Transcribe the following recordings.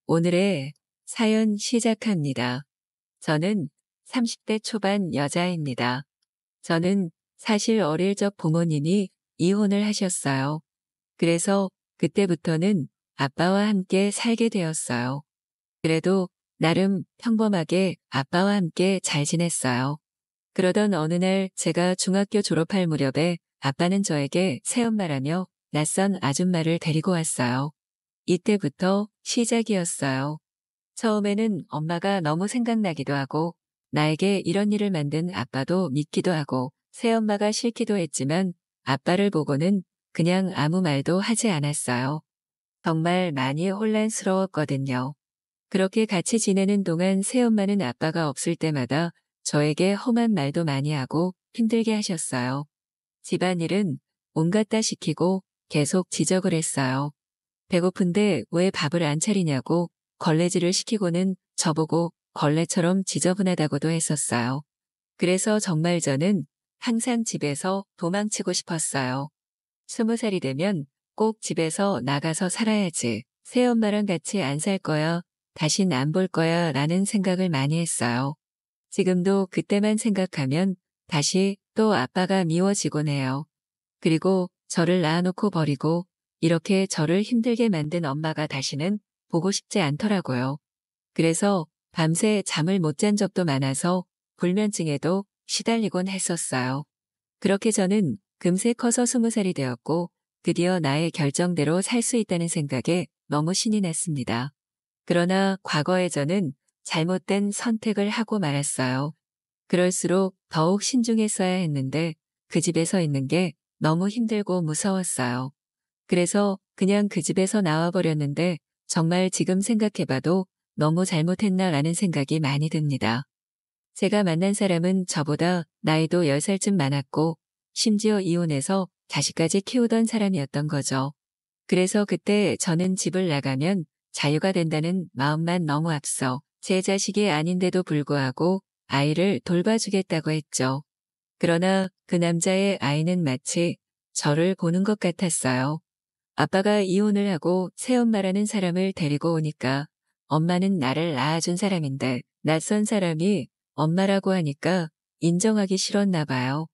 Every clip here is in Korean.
오늘의 사연 시작합니다. 저는 30대 초반 여자입니다. 저는 사실 어릴 적 부모님이 이혼을 하셨어요. 그래서 그때부터는 아빠와 함께 살게 되었어요. 그래도 나름 평범하게 아빠와 함께 잘 지냈어요. 그러던 어느 날 제가 중학교 졸업할 무렵에 아빠는 저에게 새엄마라며 낯선 아줌마를 데리고 왔어요. 이때부터 시작이었어요. 처음에는 엄마가 너무 생각나기도 하고 나에게 이런 일을 만든 아빠도 믿기도 하고 새엄마가 싫기도 했지만 아빠를 보고는 그냥 아무 말도 하지 않았어요. 정말 많이 혼란스러웠거든요. 그렇게 같이 지내는 동안 새엄마는 아빠가 없을 때마다 저에게 험한 말도 많이 하고 힘들게 하셨어요. 집안일은 온갖 다 시키고 계속 지적을 했어요. 배고픈데 왜 밥을 안 차리냐고 걸레질을 시키고는 저보고 걸레처럼 지저분하다고도 했었어요. 그래서 정말 저는 항상 집에서 도망치고 싶었어요. 20살이 되면 꼭 집에서 나가서 살아야지. 새엄마랑 같이 안 살 거야. 다신 안 볼 거야 라는 생각을 많이 했어요. 지금도 그때만 생각하면 다시 또 아빠가 미워지곤 해요. 그리고 저를 낳아놓고 버리고 이렇게 저를 힘들게 만든 엄마가 다시는 보고 싶지 않더라고요. 그래서 밤새 잠을 못 잔 적도 많아서 불면증에도 시달리곤 했었어요. 그렇게 저는 금세 커서 20살이 되었고 드디어 나의 결정대로 살 수 있다는 생각에 너무 신이 났습니다. 그러나 과거에 저는 잘못된 선택을 하고 말았어요. 그럴수록 더욱 신중했어야 했는데 그 집에서 있는 게 너무 힘들고 무서웠어요. 그래서 그냥 그 집에서 나와버렸는데 정말 지금 생각해봐도 너무 잘못했나라는 생각이 많이 듭니다. 제가 만난 사람은 저보다 나이도 10살쯤 많았고 심지어 이혼해서 자식까지 키우던 사람이었던 거죠. 그래서 그때 저는 집을 나가면 자유가 된다는 마음만 너무 앞서 제 자식이 아닌데도 불구하고 아이를 돌봐주겠다고 했죠. 그러나 그 남자의 아이는 마치 저를 보는 것 같았어요. 아빠가 이혼을 하고 새엄마라는 사람을 데리고 오니까 엄마는 나를 낳아준 사람인데 낯선 사람이 엄마라고 하니까 인정하기 싫었나 봐요.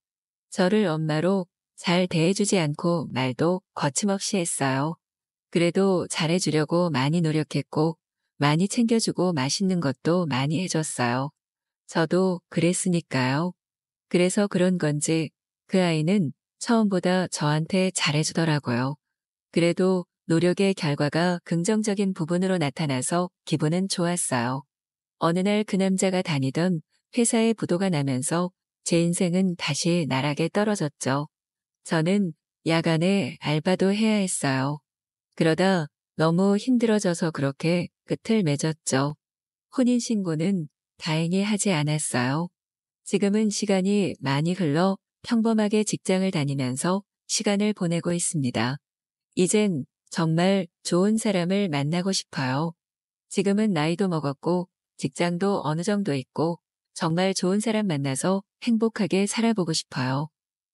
저를 엄마로 잘 대해주지 않고 말도 거침없이 했어요. 그래도 잘해주려고 많이 노력했고 많이 챙겨주고 맛있는 것도 많이 해줬어요. 저도 그랬으니까요. 그래서 그런 건지 그 아이는 처음보다 저한테 잘해주더라고요. 그래도 노력의 결과가 긍정적인 부분으로 나타나서 기분은 좋았어요. 어느 날 그 남자가 다니던 회사에 부도가 나면서 제 인생은 다시 나락에 떨어졌죠. 저는 야간에 알바도 해야 했어요. 그러다 너무 힘들어져서 그렇게 끝을 맺었죠. 혼인신고는 다행히 하지 않았어요. 지금은 시간이 많이 흘러 평범하게 직장을 다니면서 시간을 보내고 있습니다. 이젠 정말 좋은 사람을 만나고 싶어요. 지금은 나이도 먹었고 직장도 어느 정도 있고 정말 좋은 사람 만나서 행복하게 살아보고 싶어요.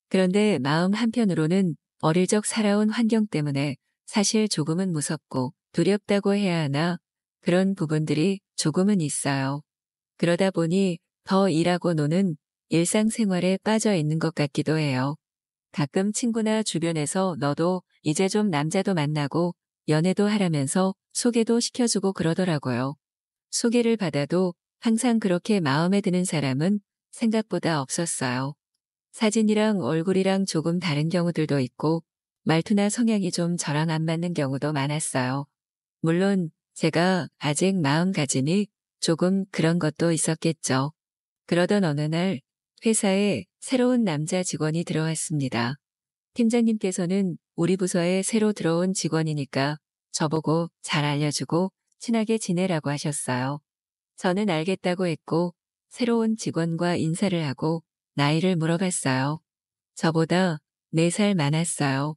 그런데 마음 한편으로는 어릴 적 살아온 환경 때문에 사실 조금은 무섭고 두렵다고 해야 하나 그런 부분들이 조금은 있어요. 그러다 보니 더 일하고 노는 일상생활에 빠져 있는 것 같기도 해요. 가끔 친구나 주변에서 너도 이제 좀 남자도 만나고 연애도 하라면서 소개도 시켜주고 그러더라고요. 소개를 받아도 항상 그렇게 마음에 드는 사람은 생각보다 없었어요. 사진이랑 얼굴이랑 조금 다른 경우들도 있고 말투나 성향이 좀 저랑 안 맞는 경우도 많았어요. 물론 제가 아직 마음가짐이 조금 그런 것도 있었겠죠. 그러던 어느 날 회사에 새로운 남자 직원이 들어왔습니다. 팀장님께서는 우리 부서에 새로 들어온 직원이니까 저보고 잘 알려주고 친하게 지내라고 하셨어요. 저는 알겠다고 했고 새로운 직원과 인사를 하고 나이를 물어봤어요. 저보다 4살 많았어요.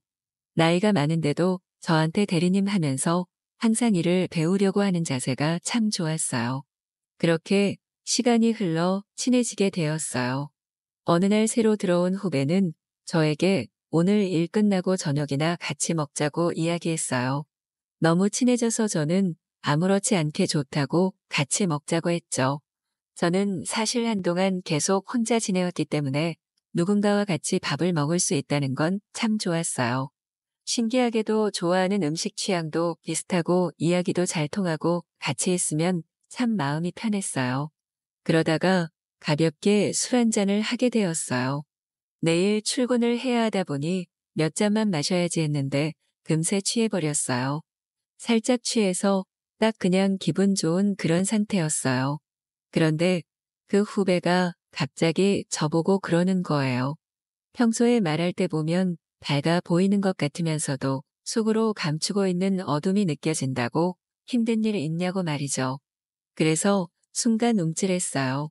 나이가 많은데도 저한테 대리님 하면서 항상 일을 배우려고 하는 자세가 참 좋았어요. 그렇게 시간이 흘러 친해지게 되었어요. 어느 날 새로 들어온 후배는 저에게 오늘 일 끝나고 저녁이나 같이 먹자고 이야기했어요. 너무 친해져서 저는 아무렇지 않게 좋다고 같이 먹자고 했죠. 저는 사실 한동안 계속 혼자 지내왔기 때문에 누군가와 같이 밥을 먹을 수 있다는 건 참 좋았어요. 신기하게도 좋아하는 음식 취향도 비슷하고 이야기도 잘 통하고 같이 있으면 참 마음이 편했어요. 그러다가 가볍게 술 한잔을 하게 되었어요. 내일 출근을 해야 하다 보니 몇 잔만 마셔야지 했는데 금세 취해버렸어요. 살짝 취해서 딱 그냥 기분 좋은 그런 상태였어요. 그런데 그 후배가 갑자기 저보고 그러는 거예요. 평소에 말할 때 보면 밝아 보이는 것 같으면서도 속으로 감추고 있는 어둠이 느껴진다고 힘든 일 있냐고 말이죠. 그래서 순간 움찔했어요.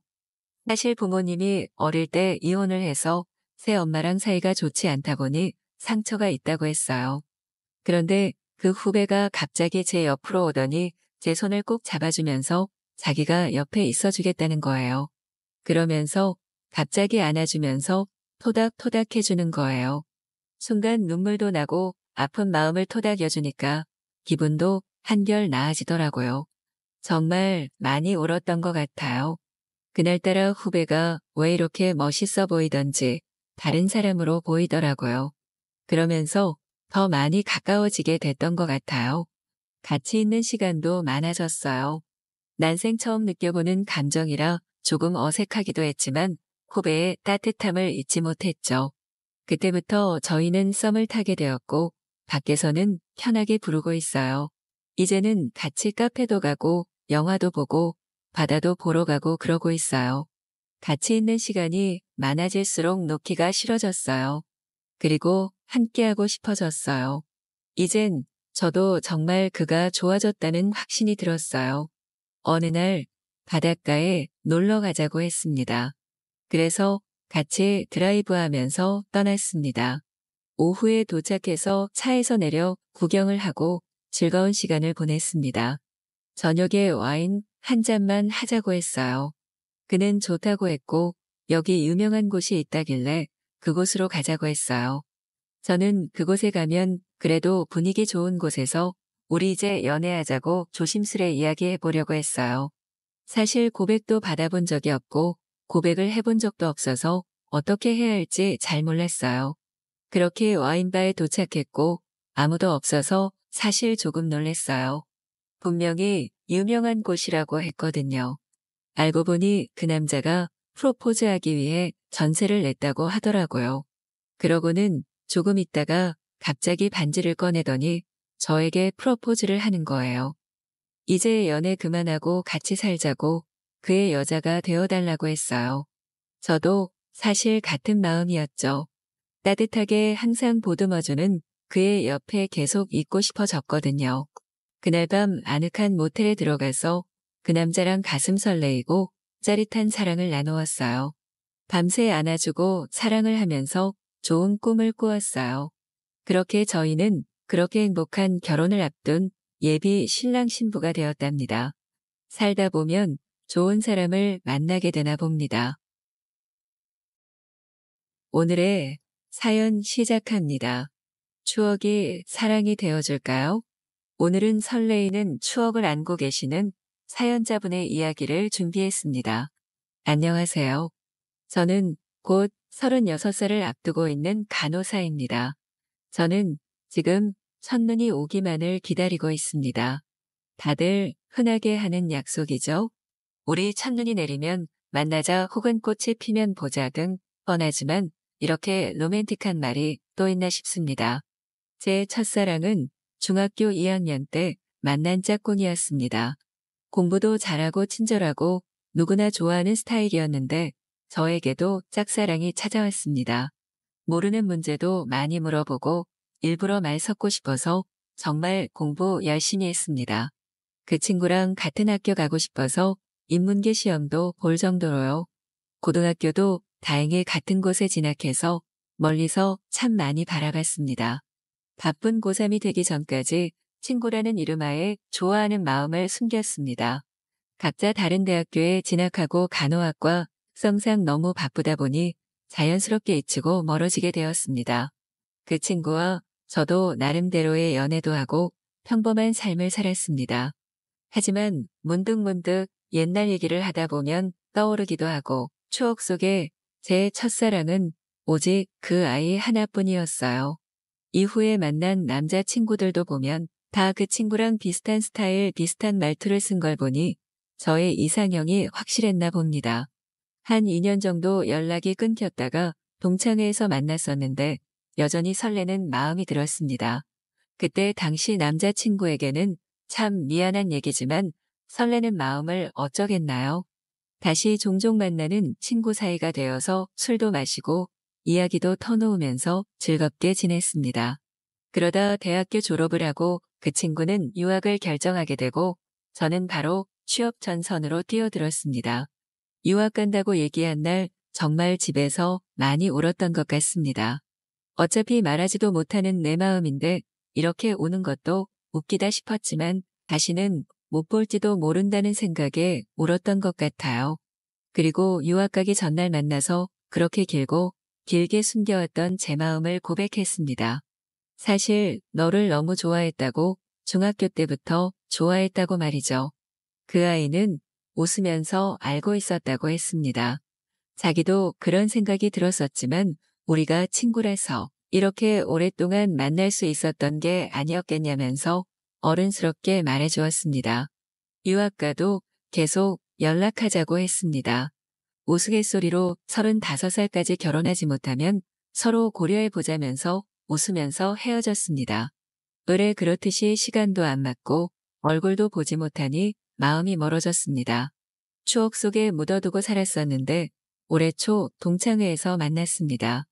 사실 부모님이 어릴 때 이혼을 해서 새 엄마랑 사이가 좋지 않다 보니 상처가 있다고 했어요. 그런데 그 후배가 갑자기 제 옆으로 오더니 제 손을 꼭 잡아주면서 자기가 옆에 있어주겠다는 거예요. 그러면서 갑자기 안아주면서 토닥토닥 해주는 거예요. 순간 눈물도 나고 아픈 마음을 토닥여주니까 기분도 한결 나아지더라고요. 정말 많이 울었던 것 같아요. 그날따라 후배가 왜 이렇게 멋있어 보이던지 다른 사람으로 보이더라고요. 그러면서 더 많이 가까워지게 됐던 것 같아요. 같이 있는 시간도 많아졌어요. 난생 처음 느껴보는 감정이라 조금 어색하기도 했지만 후배의 따뜻함을 잊지 못했죠. 그때부터 저희는 썸을 타게 되었고 밖에서는 편하게 부르고 있어요. 이제는 같이 카페도 가고 영화도 보고 바다도 보러 가고 그러고 있어요. 같이 있는 시간이 많아질수록 놓기가 싫어졌어요. 그리고 함께하고 싶어졌어요. 이젠 저도 정말 그가 좋아졌다는 확신이 들었어요. 어느 날 바닷가에 놀러 가자고 했습니다. 그래서 같이 드라이브하면서 떠났습니다. 오후에 도착해서 차에서 내려 구경을 하고 즐거운 시간을 보냈습니다. 저녁에 와인 한 잔만 하자고 했어요. 그는 좋다고 했고 여기 유명한 곳이 있다길래 그곳으로 가자고 했어요. 저는 그곳에 가면 그래도 분위기 좋은 곳에서 우리 이제 연애하자고 조심스레 이야기해 보려고 했어요. 사실 고백도 받아본 적이 없고 고백을 해본 적도 없어서 어떻게 해야 할지 잘 몰랐어요. 그렇게 와인바에 도착했고 아무도 없어서 사실 조금 놀랐어요. 분명히 유명한 곳이라고 했거든요. 알고 보니 그 남자가 프로포즈하기 위해 전세를 냈다고 하더라고요. 그러고는 조금 있다가 갑자기 반지를 꺼내더니 저에게 프로포즈를 하는 거예요. 이제 연애 그만하고 같이 살자고 그의 여자가 되어달라고 했어요. 저도 사실 같은 마음이었죠. 따뜻하게 항상 보듬어주는 그의 옆에 계속 있고 싶어졌거든요. 그날 밤 아늑한 모텔에 들어가서 그 남자랑 가슴 설레이고 짜릿한 사랑을 나누었어요. 밤새 안아주고 사랑을 하면서 좋은 꿈을 꾸었어요. 그렇게 저희는 그렇게 행복한 결혼을 앞둔 예비 신랑 신부가 되었답니다. 살다 보면 좋은 사람을 만나게 되나 봅니다. 오늘의 사연 시작합니다. 추억이 사랑이 되어줄까요? 오늘은 설레이는 추억을 안고 계시는 사연자분의 이야기를 준비했습니다. 안녕하세요. 저는 곧 36살을 앞두고 있는 간호사입니다. 저는 지금 첫눈이 오기만을 기다리고 있습니다. 다들 흔하게 하는 약속이죠. 우리 첫눈이 내리면 만나자 혹은 꽃이 피면 보자 등 뻔하지만 이렇게 로맨틱한 말이 또 있나 싶습니다. 제 첫사랑은 중학교 2학년 때 만난 짝꿍이었습니다. 공부도 잘하고 친절하고 누구나 좋아하는 스타일이었는데 저에게도 짝사랑이 찾아왔습니다. 모르는 문제도 많이 물어보고 일부러 말 섞고 싶어서 정말 공부 열심히 했습니다. 그 친구랑 같은 학교 가고 싶어서 인문계 시험도 볼 정도로요. 고등학교도 다행히 같은 곳에 진학해서 멀리서 참 많이 바라봤습니다. 바쁜 고3이 되기 전까지 친구라는 이름하에 좋아하는 마음을 숨겼습니다. 각자 다른 대학교에 진학하고 간호학과 특성상 너무 바쁘다 보니 자연스럽게 잊히고 멀어지게 되었습니다. 그 친구와 저도 나름대로의 연애도 하고 평범한 삶을 살았습니다. 하지만 문득문득 옛날 얘기를 하다 보면 떠오르기도 하고 추억 속에 제 첫사랑은 오직 그 아이 하나뿐이었어요. 이후에 만난 남자친구들도 보면 다 그 친구랑 비슷한 스타일, 비슷한 말투를 쓴 걸 보니 저의 이상형이 확실했나 봅니다. 한 2년 정도 연락이 끊겼다가 동창회에서 만났었는데 여전히 설레는 마음이 들었습니다. 그때 당시 남자친구에게는 참 미안한 얘기지만 설레는 마음을 어쩌겠나요? 다시 종종 만나는 친구 사이가 되어서 술도 마시고 이야기도 터놓으면서 즐겁게 지냈습니다. 그러다 대학교 졸업을 하고 그 친구는 유학을 결정하게 되고 저는 바로 취업 전선으로 뛰어들었습니다. 유학 간다고 얘기한 날 정말 집에서 많이 울었던 것 같습니다. 어차피 말하지도 못하는 내 마음인데 이렇게 우는 것도 웃기다 싶었지만 다시는 못 볼지도 모른다는 생각에 울었던 것 같아요. 그리고 유학 가기 전날 만나서 그렇게 길고 길게 숨겨왔던 제 마음을 고백했습니다. 사실 너를 너무 좋아했다고 중학교 때부터 좋아했다고 말이죠. 그 아이는 웃으면서 알고 있었다고 했습니다. 자기도 그런 생각이 들었었지만 우리가 친구라서 이렇게 오랫동안 만날 수 있었던 게 아니었겠냐면서 어른스럽게 말해주었습니다. 유학가도 계속 연락하자고 했습니다. 우스갯소리로 35살까지 결혼하지 못하면 서로 고려해보자면서 웃으면서 헤어졌습니다. 의뢰 그렇듯이 시간도 안 맞고 얼굴도 보지 못하니 마음이 멀어졌습니다. 추억 속에 묻어두고 살았었는데 올해 초 동창회에서 만났습니다.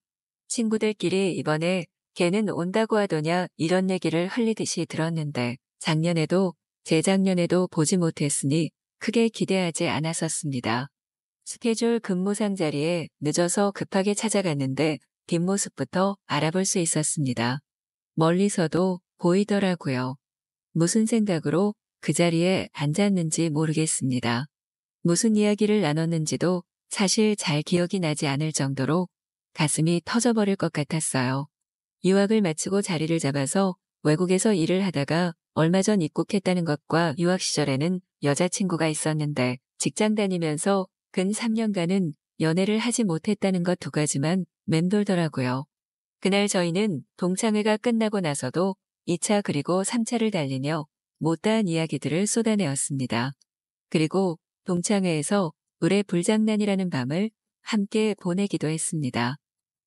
친구들끼리 이번에 걔는 온다고 하더냐 이런 얘기를 흘리듯이 들었는데 작년에도 재작년에도 보지 못했으니 크게 기대하지 않았었습니다. 스케줄 근무상 자리에 늦어서 급하게 찾아갔는데 뒷모습부터 알아볼 수 있었습니다. 멀리서도 보이더라고요. 무슨 생각으로 그 자리에 앉았는지 모르겠습니다. 무슨 이야기를 나눴는지도 사실 잘 기억이 나지 않을 정도로 가슴이 터져버릴 것 같았어요. 유학을 마치고 자리를 잡아서 외국에서 일을 하다가 얼마 전 입국했다는 것과 유학 시절에는 여자친구가 있었는데 직장 다니면서 근 3년간은 연애를 하지 못했다는 것 두 가지만 맴돌더라고요. 그날 저희는 동창회가 끝나고 나서도 2차 그리고 3차를 달리며 못다한 이야기들을 쏟아내었습니다. 그리고 동창회에서 의뢰 불장난이라는 밤을 함께 보내기도 했습니다.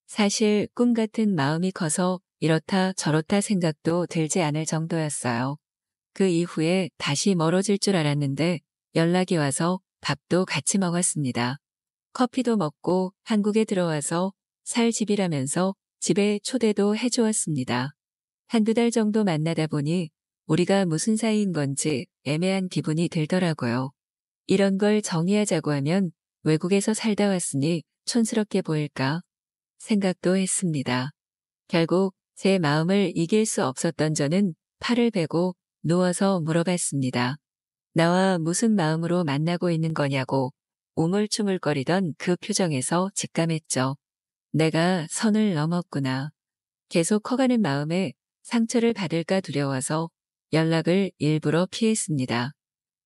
사실 꿈 같은 마음이 커서 이렇다 저렇다 생각도 들지 않을 정도였어요. 그 이후에 다시 멀어질 줄 알았는데 연락이 와서 밥도 같이 먹었습니다. 커피도 먹고 한국에 들어와서 살 집이라면서 집에 초대도 해주었습니다. 한두 달 정도 만나다 보니 우리가 무슨 사이인 건지 애매한 기분이 들더라고요. 이런 걸 정의하자고 하면 외국에서 살다 왔으니 촌스럽게 보일까 생각도 했습니다. 결국 제 마음을 이길 수 없었던 저는 팔을 베고 누워서 물어봤습니다. 나와 무슨 마음으로 만나고 있는 거냐고 우물쭈물거리던 그 표정에서 직감했죠. 내가 선을 넘었구나. 계속 커가는 마음에 상처를 받을까 두려워서 연락을 일부러 피했습니다.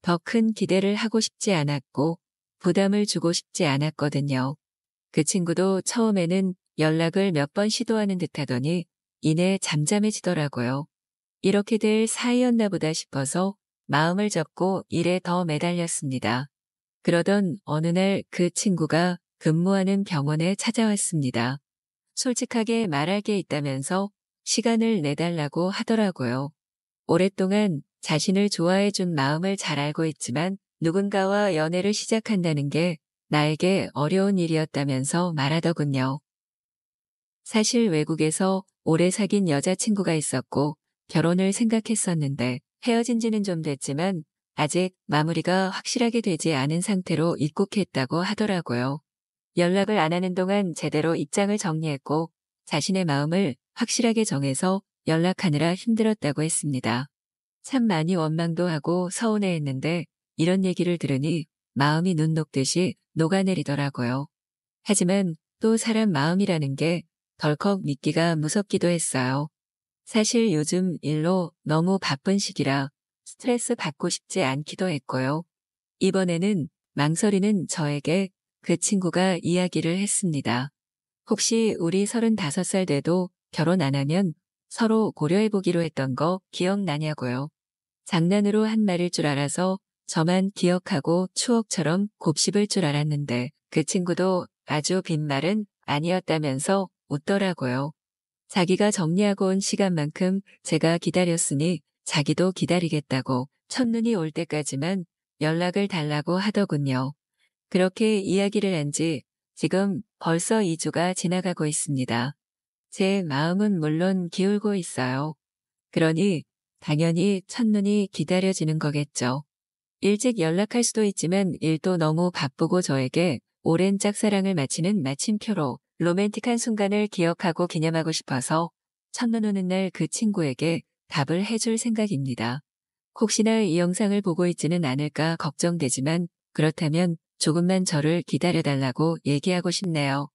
더 큰 기대를 하고 싶지 않았고 부담을 주고 싶지 않았거든요. 그 친구도 처음에는 연락을 몇 번 시도하는 듯 하더니 이내 잠잠해지더라고요. 이렇게 될 사이였나 보다 싶어서 마음을 접고 일에 더 매달렸습니다. 그러던 어느 날 그 친구가 근무하는 병원에 찾아왔습니다. 솔직하게 말할 게 있다면서 시간을 내달라고 하더라고요. 오랫동안 자신을 좋아해 준 마음을 잘 알고 있지만 누군가와 연애를 시작한다는 게 나에게 어려운 일이었다면서 말하더군요. 사실 외국에서 오래 사귄 여자친구가 있었고 결혼을 생각했었는데 헤어진 지는 좀 됐지만 아직 마무리가 확실하게 되지 않은 상태로 입국했다고 하더라고요. 연락을 안 하는 동안 제대로 입장을 정리했고 자신의 마음을 확실하게 정해서 연락하느라 힘들었다고 했습니다. 참 많이 원망도 하고 서운해했는데 이런 얘기를 들으니 마음이 눈 녹듯이 녹아내리더라고요. 하지만 또 사람 마음이라는 게 덜컥 믿기가 무섭기도 했어요. 사실 요즘 일로 너무 바쁜 시기라 스트레스 받고 싶지 않기도 했고요. 이번에는 망설이는 저에게 그 친구가 이야기를 했습니다. 혹시 우리 35살 돼도 결혼 안 하면 서로 고려해보기로 했던 거 기억나냐고요. 장난으로 한 말일 줄 알아서 저만 기억하고 추억처럼 곱씹을 줄 알았는데 그 친구도 아주 빈말은 아니었다면서 웃더라고요. 자기가 정리하고 온 시간만큼 제가 기다렸으니 자기도 기다리겠다고 첫눈이 올 때까지만 연락을 달라고 하더군요. 그렇게 이야기를 한 지 지금 벌써 2주가 지나가고 있습니다. 제 마음은 물론 기울고 있어요. 그러니 당연히 첫눈이 기다려지는 거겠죠. 일찍 연락할 수도 있지만 일도 너무 바쁘고 저에게 오랜 짝사랑을 마치는 마침표로 로맨틱한 순간을 기억하고 기념하고 싶어서 첫눈 오는 날 그 친구에게 답을 해줄 생각입니다. 혹시나 이 영상을 보고 있지는 않을까 걱정되지만 그렇다면 조금만 저를 기다려달라고 얘기하고 싶네요.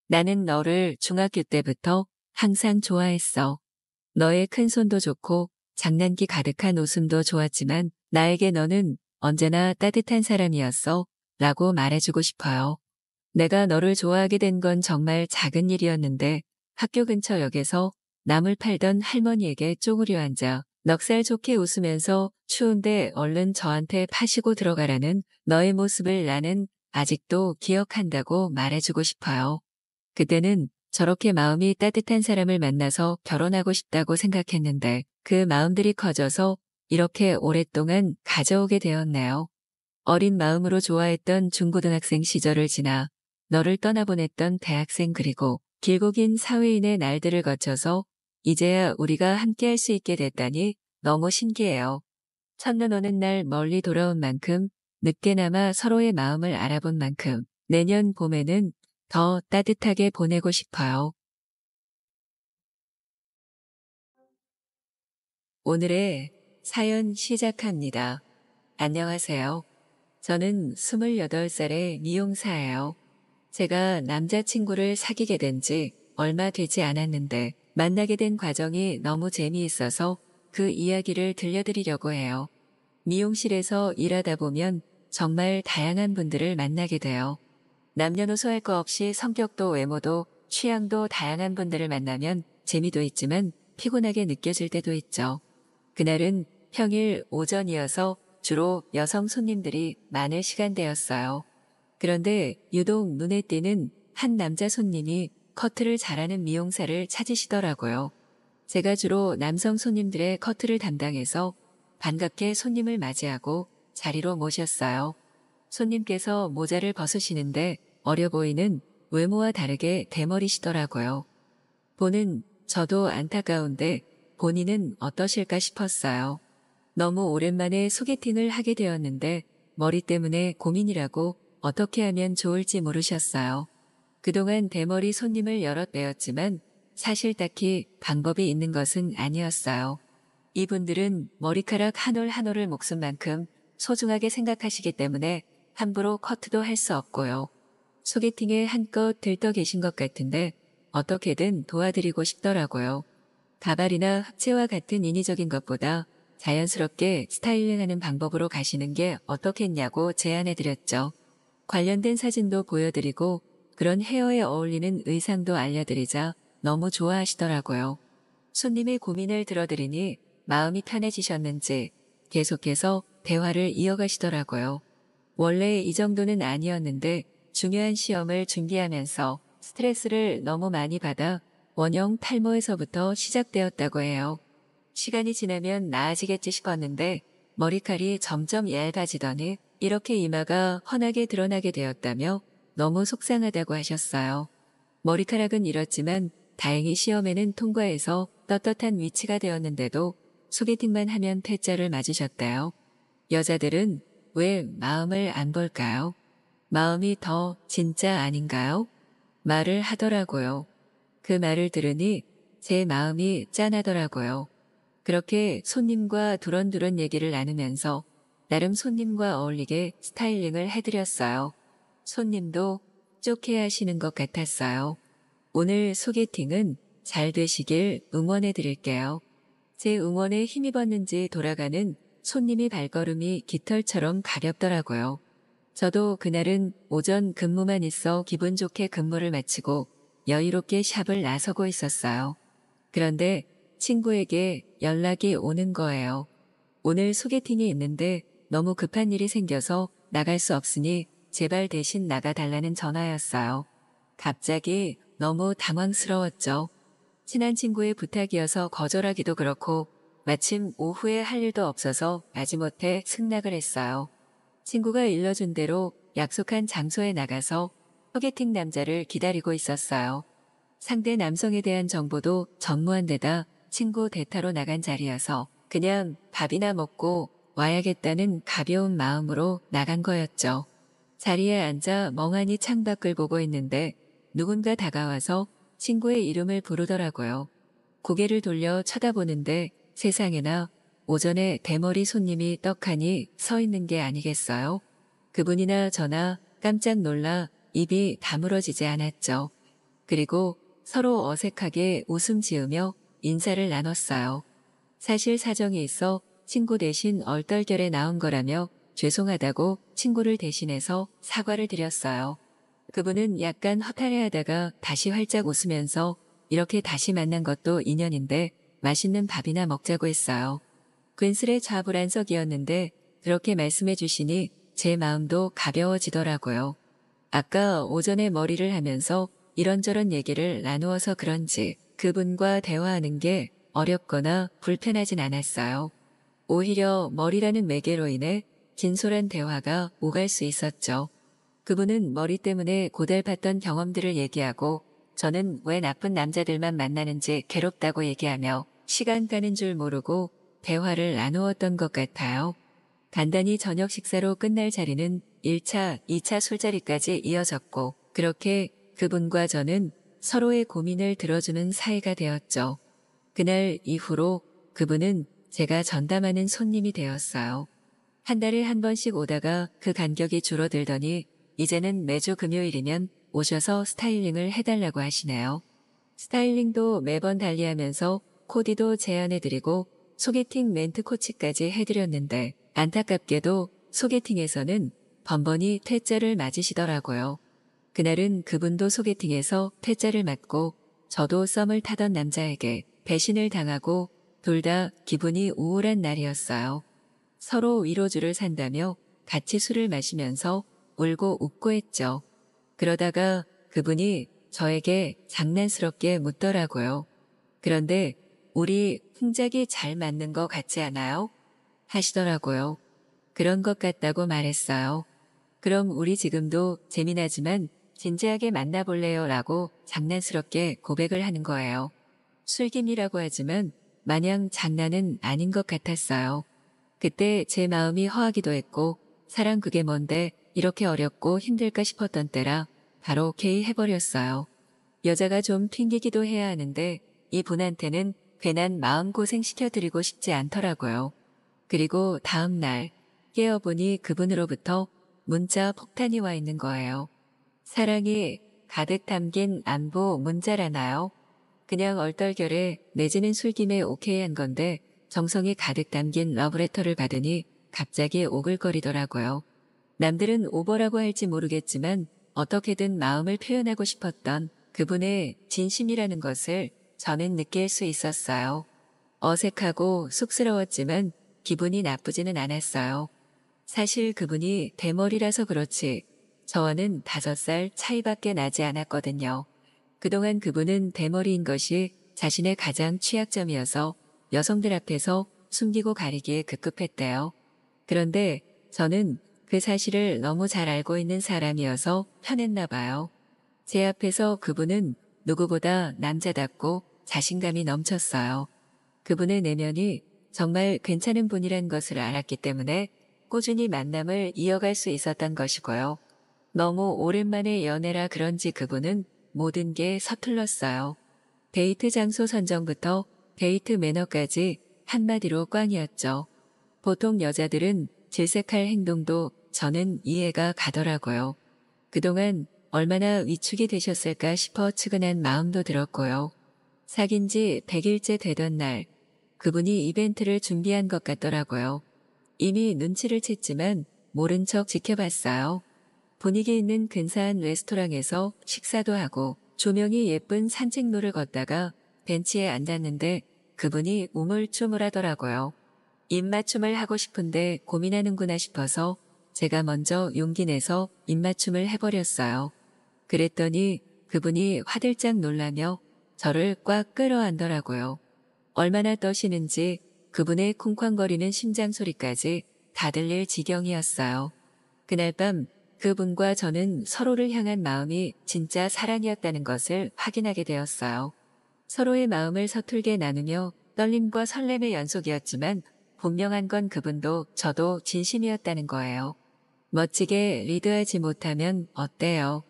나는 너를 중학교 때부터 항상 좋아했어. 너의 큰 손도 좋고 장난기 가득한 웃음도 좋았지만 나에게 너는 언제나 따뜻한 사람이었어 라고 말해주고 싶어요. 내가 너를 좋아하게 된 건 정말 작은 일이었는데 학교 근처 역에서 나물 팔던 할머니에게 쪼그려 앉아 넉살 좋게 웃으면서 추운데 얼른 저한테 파시고 들어가라는 너의 모습을 나는 아직도 기억한다고 말해주고 싶어요. 그때는 저렇게 마음이 따뜻한 사람을 만나서 결혼하고 싶다고 생각했는데 그 마음들이 커져서 이렇게 오랫동안 가져오게 되었네요. 어린 마음으로 좋아했던 중고등학생 시절을 지나 너를 떠나보냈던 대학생 그리고 길고 긴 사회인의 날들을 거쳐서 이제야 우리가 함께할 수 있게 됐다니 너무 신기해요. 첫눈 오는 날 멀리 돌아온 만큼 늦게나마 서로의 마음을 알아본 만큼 내년 봄에는 더 따뜻하게 보내고 싶어요. 오늘의 사연 시작합니다. 안녕하세요. 저는 28살의 미용사예요. 제가 남자친구를 사귀게 된 지 얼마 되지 않았는데 만나게 된 과정이 너무 재미있어서 그 이야기를 들려드리려고 해요. 미용실에서 일하다 보면 정말 다양한 분들을 만나게 돼요. 남녀노소 할 거 없이 성격도 외모도 취향도 다양한 분들을 만나면 재미도 있지만 피곤하게 느껴질 때도 있죠. 그날은 평일 오전이어서 주로 여성 손님들이 많을 시간대였어요. 그런데 유독 눈에 띄는 한 남자 손님이 커트를 잘하는 미용사를 찾으시더라고요. 제가 주로 남성 손님들의 커트를 담당해서 반갑게 손님을 맞이하고 자리로 모셨어요. 손님께서 모자를 벗으시는데 어려 보이는 외모와 다르게 대머리시더라고요. 보는 저도 안타까운데 본인은 어떠실까 싶었어요. 너무 오랜만에 소개팅을 하게 되었는데 머리 때문에 고민이라고 어떻게 하면 좋을지 모르셨어요. 그동안 대머리 손님을 여럿 뵈었지만 사실 딱히 방법이 있는 것은 아니었어요. 이분들은 머리카락 한 올 한 올을 목숨만큼 소중하게 생각하시기 때문에 함부로 커트도 할 수 없고요. 소개팅에 한껏 들떠 계신 것 같은데 어떻게든 도와드리고 싶더라고요. 가발이나 합체와 같은 인위적인 것보다 자연스럽게 스타일링하는 방법으로 가시는 게 어떻겠냐고 제안해드렸죠. 관련된 사진도 보여드리고 그런 헤어에 어울리는 의상도 알려드리자 너무 좋아하시더라고요. 손님의 고민을 들어드리니 마음이 편해지셨는지 계속해서 대화를 이어가시더라고요. 원래 이 정도는 아니었는데 중요한 시험을 준비하면서 스트레스를 너무 많이 받아 원형 탈모에서부터 시작되었다고 해요. 시간이 지나면 나아지겠지 싶었는데 머리칼이 점점 얇아지더니 이렇게 이마가 환하게 드러나게 되었다며 너무 속상하다고 하셨어요. 머리카락은 잃었지만 다행히 시험에는 통과해서 떳떳한 위치가 되었는데도 소개팅만 하면 패자를 맞으셨대요. 여자들은 왜 마음을 안 볼까요? 마음이 더 진짜 아닌가요? 말을 하더라고요. 그 말을 들으니 제 마음이 짠하더라고요. 그렇게 손님과 두런두런 얘기를 나누면서 나름 손님과 어울리게 스타일링을 해드렸어요. 손님도 좋게 하시는 것 같았어요. 오늘 소개팅은 잘 되시길 응원해 드릴게요. 제 응원에 힘입었는지 돌아가는 손님이 발걸음이 깃털처럼 가볍더라고요. 저도 그날은 오전 근무만 있어 기분 좋게 근무를 마치고 여유롭게 샵을 나서고 있었어요. 그런데 친구에게 연락이 오는 거예요. 오늘 소개팅이 있는데 너무 급한 일이 생겨서 나갈 수 없으니 제발 대신 나가달라는 전화였어요. 갑자기 너무 당황스러웠죠. 친한 친구의 부탁이어서 거절하기도 그렇고 마침 오후에 할 일도 없어서 마지못해 승낙을 했어요. 친구가 일러준 대로 약속한 장소에 나가서 소개팅 남자를 기다리고 있었어요. 상대 남성에 대한 정보도 전무한 데다 친구 대타로 나간 자리여서 그냥 밥이나 먹고 와야겠다는 가벼운 마음으로 나간 거였죠. 자리에 앉아 멍하니 창밖을 보고 있는데 누군가 다가와서 친구의 이름을 부르더라고요. 고개를 돌려 쳐다보는데 세상에나 오전에 대머리 손님이 떡하니 서 있는 게 아니겠어요? 그분이나 저나 깜짝 놀라 입이 다물어지지 않았죠. 그리고 서로 어색하게 웃음 지으며 인사를 나눴어요. 사실 사정이 있어 친구 대신 얼떨결에 나온 거라며 죄송하다고 친구를 대신해서 사과를 드렸어요. 그분은 약간 허탈해하다가 다시 활짝 웃으면서 이렇게 다시 만난 것도 인연인데 맛있는 밥이나 먹자고 했어요. 괜스레 좌불안석이었는데 그렇게 말씀해 주시니 제 마음도 가벼워지더라고요. 아까 오전에 머리를 하면서 이런저런 얘기를 나누어서 그런지 그분과 대화하는 게 어렵거나 불편하진 않았어요. 오히려 머리라는 매개로 인해 진솔한 대화가 오갈 수 있었죠. 그분은 머리 때문에 고달팠던 경험들을 얘기하고 저는 왜 나쁜 남자들만 만나는지 괴롭다고 얘기하며 시간 가는 줄 모르고 대화를 나누었던 것 같아요. 간단히 저녁 식사로 끝날 자리는 1차, 2차 술자리까지 이어졌고 그렇게 그분과 저는 서로의 고민을 들어주는 사이가 되었죠. 그날 이후로 그분은 제가 전담하는 손님이 되었어요. 한 달에 한 번씩 오다가 그 간격이 줄어들더니 이제는 매주 금요일이면 오셔서 스타일링을 해달라고 하시네요. 스타일링도 매번 달리하면서 코디도 제안해드리고 소개팅 멘트 코치까지 해드렸는데 안타깝게도 소개팅에서는 번번이 퇴짜를 맞으시더라고요. 그날은 그분도 소개팅에서 퇴짜를 맞고 저도 썸을 타던 남자에게 배신을 당하고 둘 다 기분이 우울한 날이었어요. 서로 위로주를 산다며 같이 술을 마시면서 울고 웃고 했죠. 그러다가 그분이 저에게 장난스럽게 묻더라고요. 그런데 우리 흥작이 잘 맞는 거 같지 않아요? 하시더라고요. 그런 것 같다고 말했어요. 그럼 우리 지금도 재미나지만 진지하게 만나볼래요? 라고 장난스럽게 고백을 하는 거예요. 술김이라고 하지만 마냥 장난은 아닌 것 같았어요. 그때 제 마음이 허하기도 했고 사랑 그게 뭔데 이렇게 어렵고 힘들까 싶었던 때라 바로 오케이 해버렸어요. 여자가 좀 튕기기도 해야 하는데 이분한테는 괜한 마음고생 시켜드리고 싶지 않더라고요. 그리고 다음 날 깨어보니 그분으로부터 문자 폭탄이 와 있는 거예요. 사랑이 가득 담긴 안부 문자라나요? 그냥 얼떨결에 내지는 술김에 오케이 한 건데 정성이 가득 담긴 러브레터를 받으니 갑자기 오글거리더라고요. 남들은 오버라고 할지 모르겠지만 어떻게든 마음을 표현하고 싶었던 그분의 진심이라는 것을 저는 느낄 수 있었어요. 어색하고 쑥스러웠지만 기분이 나쁘지는 않았어요. 사실 그분이 대머리라서 그렇지 저와는 5살 차이밖에 나지 않았거든요. 그동안 그분은 대머리인 것이 자신의 가장 취약점이어서 여성들 앞에서 숨기고 가리기에 급급했대요. 그런데 저는 그 사실을 너무 잘 알고 있는 사람이어서 편했나 봐요. 제 앞에서 그분은 누구보다 남자답고 자신감이 넘쳤어요. 그분의 내면이 정말 괜찮은 분이란 것을 알았기 때문에 꾸준히 만남을 이어갈 수 있었던 것이고요. 너무 오랜만에 연애라 그런지 그분은 모든 게 서툴렀어요. 데이트 장소 선정부터 데이트 매너까지 한마디로 꽝이었죠. 보통 여자들은 질색할 행동도 저는 이해가 가더라고요. 그동안 얼마나 위축이 되셨을까 싶어 측은한 마음도 들었고요. 사귄 지 100일째 되던 날 그분이 이벤트를 준비한 것 같더라고요. 이미 눈치를 챘지만 모른 척 지켜봤어요. 분위기 있는 근사한 레스토랑에서 식사도 하고 조명이 예쁜 산책로를 걷다가 벤치에 앉았는데 그분이 우물쭈물하더라고요. 입맞춤을 하고 싶은데 고민하는구나 싶어서 제가 먼저 용기 내서 입맞춤을 해버렸어요. 그랬더니 그분이 화들짝 놀라며 저를 꽉 끌어안더라고요. 얼마나 떠시는지 그분의 쿵쾅거리는 심장 소리까지 다 들릴 지경이었어요. 그날 밤 그분과 저는 서로를 향한 마음이 진짜 사랑이었다는 것을 확인하게 되었어요. 서로의 마음을 서툴게 나누며 떨림과 설렘의 연속이었지만 분명한 건 그분도 저도 진심이었다는 거예요. 멋지게 리드하지 못하면 어때요?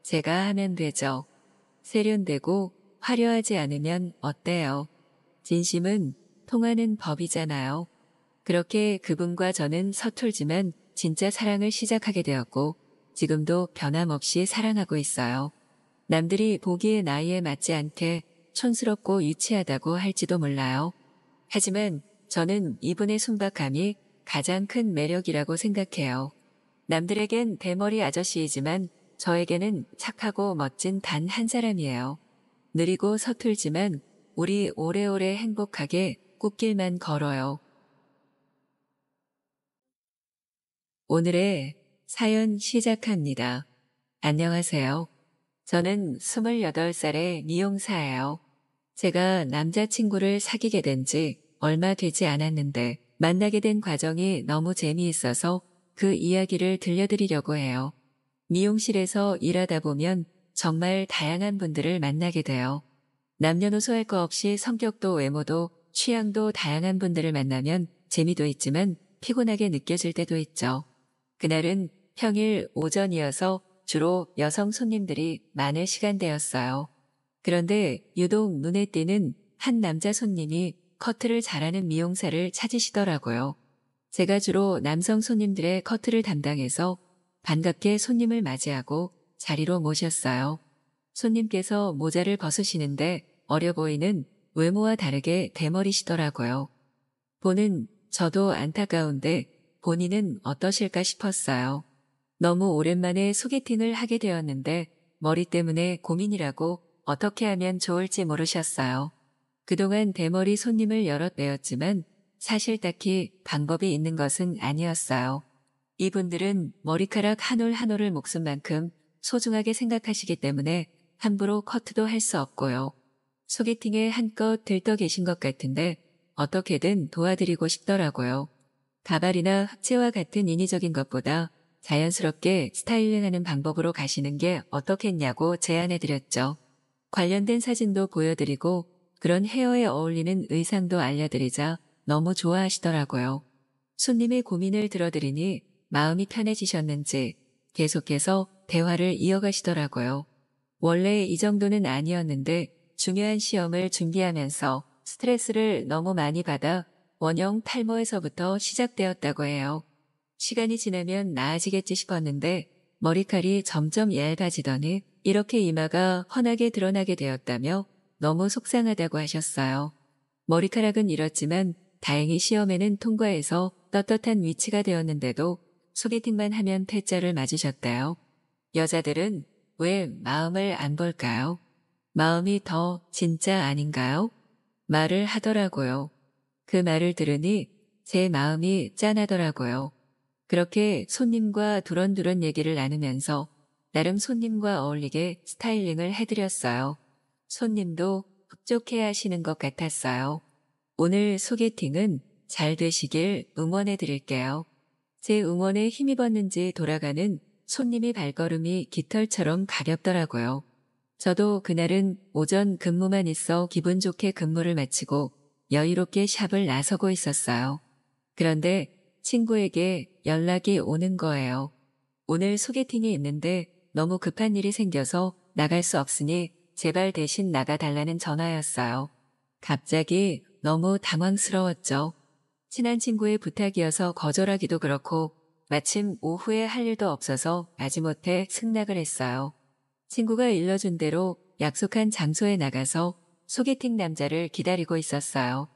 제가 하면 되죠. 세련되고 화려하지 않으면 어때요? 진심은 통하는 법이잖아요. 그렇게 그분과 저는 서툴지만 진짜 사랑을 시작하게 되었고 지금도 변함없이 사랑하고 있어요. 남들이 보기에 나이에 맞지 않게 촌스럽고 유치하다고 할지도 몰라요. 하지만 저는 이분의 순박함이 가장 큰 매력이라고 생각해요. 남들에겐 대머리 아저씨이지만 저에게는 착하고 멋진 단 한 사람이에요. 느리고 서툴지만 우리 오래오래 행복하게 꽃길만 걸어요. 오늘의 사연 시작합니다. 안녕하세요. 저는 28살의 미용사예요. 제가 남자친구를 사귀게 된 지 얼마 되지 않았는데 만나게 된 과정이 너무 재미있어서 그 이야기를 들려드리려고 해요. 미용실에서 일하다 보면 정말 다양한 분들을 만나게 돼요. 남녀노소 할 거 없이 성격도 외모도 취향도 다양한 분들을 만나면 재미도 있지만 피곤하게 느껴질 때도 있죠. 그날은 평일 오전이어서 주로 여성 손님들이 많을 시간대였어요. 그런데 유독 눈에 띄는 한 남자 손님이 커트를 잘하는 미용사를 찾으시더라고요. 제가 주로 남성 손님들의 커트를 담당해서 반갑게 손님을 맞이하고 자리로 모셨어요. 손님께서 모자를 벗으시는데 어려 보이는 외모와 다르게 대머리시더라고요. 보는 저도 안타까운데 본인은 어떠실까 싶었어요. 너무 오랜만에 소개팅을 하게 되었는데 머리 때문에 고민이라고 어떻게 하면 좋을지 모르셨어요. 그동안 대머리 손님을 여럿 뵈었지만 사실 딱히 방법이 있는 것은 아니었어요. 이분들은 머리카락 한 올 한 올을 목숨만큼 소중하게 생각하시기 때문에 함부로 커트도 할 수 없고요. 소개팅에 한껏 들떠 계신 것 같은데 어떻게든 도와드리고 싶더라고요. 가발이나 흑채와 같은 인위적인 것보다 자연스럽게 스타일링하는 방법으로 가시는 게 어떻겠냐고 제안해드렸죠. 관련된 사진도 보여드리고 그런 헤어에 어울리는 의상도 알려드리자 너무 좋아하시더라고요. 손님의 고민을 들어드리니 마음이 편해지셨는지 계속해서 대화를 이어가시더라고요. 원래 이 정도는 아니었는데 중요한 시험을 준비하면서 스트레스를 너무 많이 받아 원형 탈모에서부터 시작되었다고 해요. 시간이 지나면 나아지겠지 싶었는데 머리칼이 점점 얇아지더니 이렇게 이마가 훤하게 드러나게 되었다며 너무 속상하다고 하셨어요. 머리카락은 잃었지만 다행히 시험에는 통과해서 떳떳한 위치가 되었는데도 소개팅만 하면 패자를 맞으셨대요. 여자들은 왜 마음을 안 볼까요? 마음이 더 진짜 아닌가요? 말을 하더라고요. 그 말을 들으니 제 마음이 짠하더라고요. 그렇게 손님과 두런두런 얘기를 나누면서 나름 손님과 어울리게 스타일링을 해드렸어요. 손님도 흡족해 하시는 것 같았어요. 오늘 소개팅은 잘 되시길 응원해 드릴게요. 제 응원에 힘입었는지 돌아가는 손님의 발걸음이 깃털처럼 가볍더라고요. 저도 그날은 오전 근무만 있어 기분 좋게 근무를 마치고 여유롭게 샵을 나서고 있었어요. 그런데 친구에게 연락이 오는 거예요. 오늘 소개팅이 있는데 너무 급한 일이 생겨서 나갈 수 없으니 제발 대신 나가달라는 전화였어요. 갑자기 너무 당황스러웠죠. 친한 친구의 부탁이어서 거절하기도 그렇고 마침 오후에 할 일도 없어서 마지못해 승낙을 했어요. 친구가 일러준 대로 약속한 장소에 나가서 소개팅 남자를 기다리고 있었어요.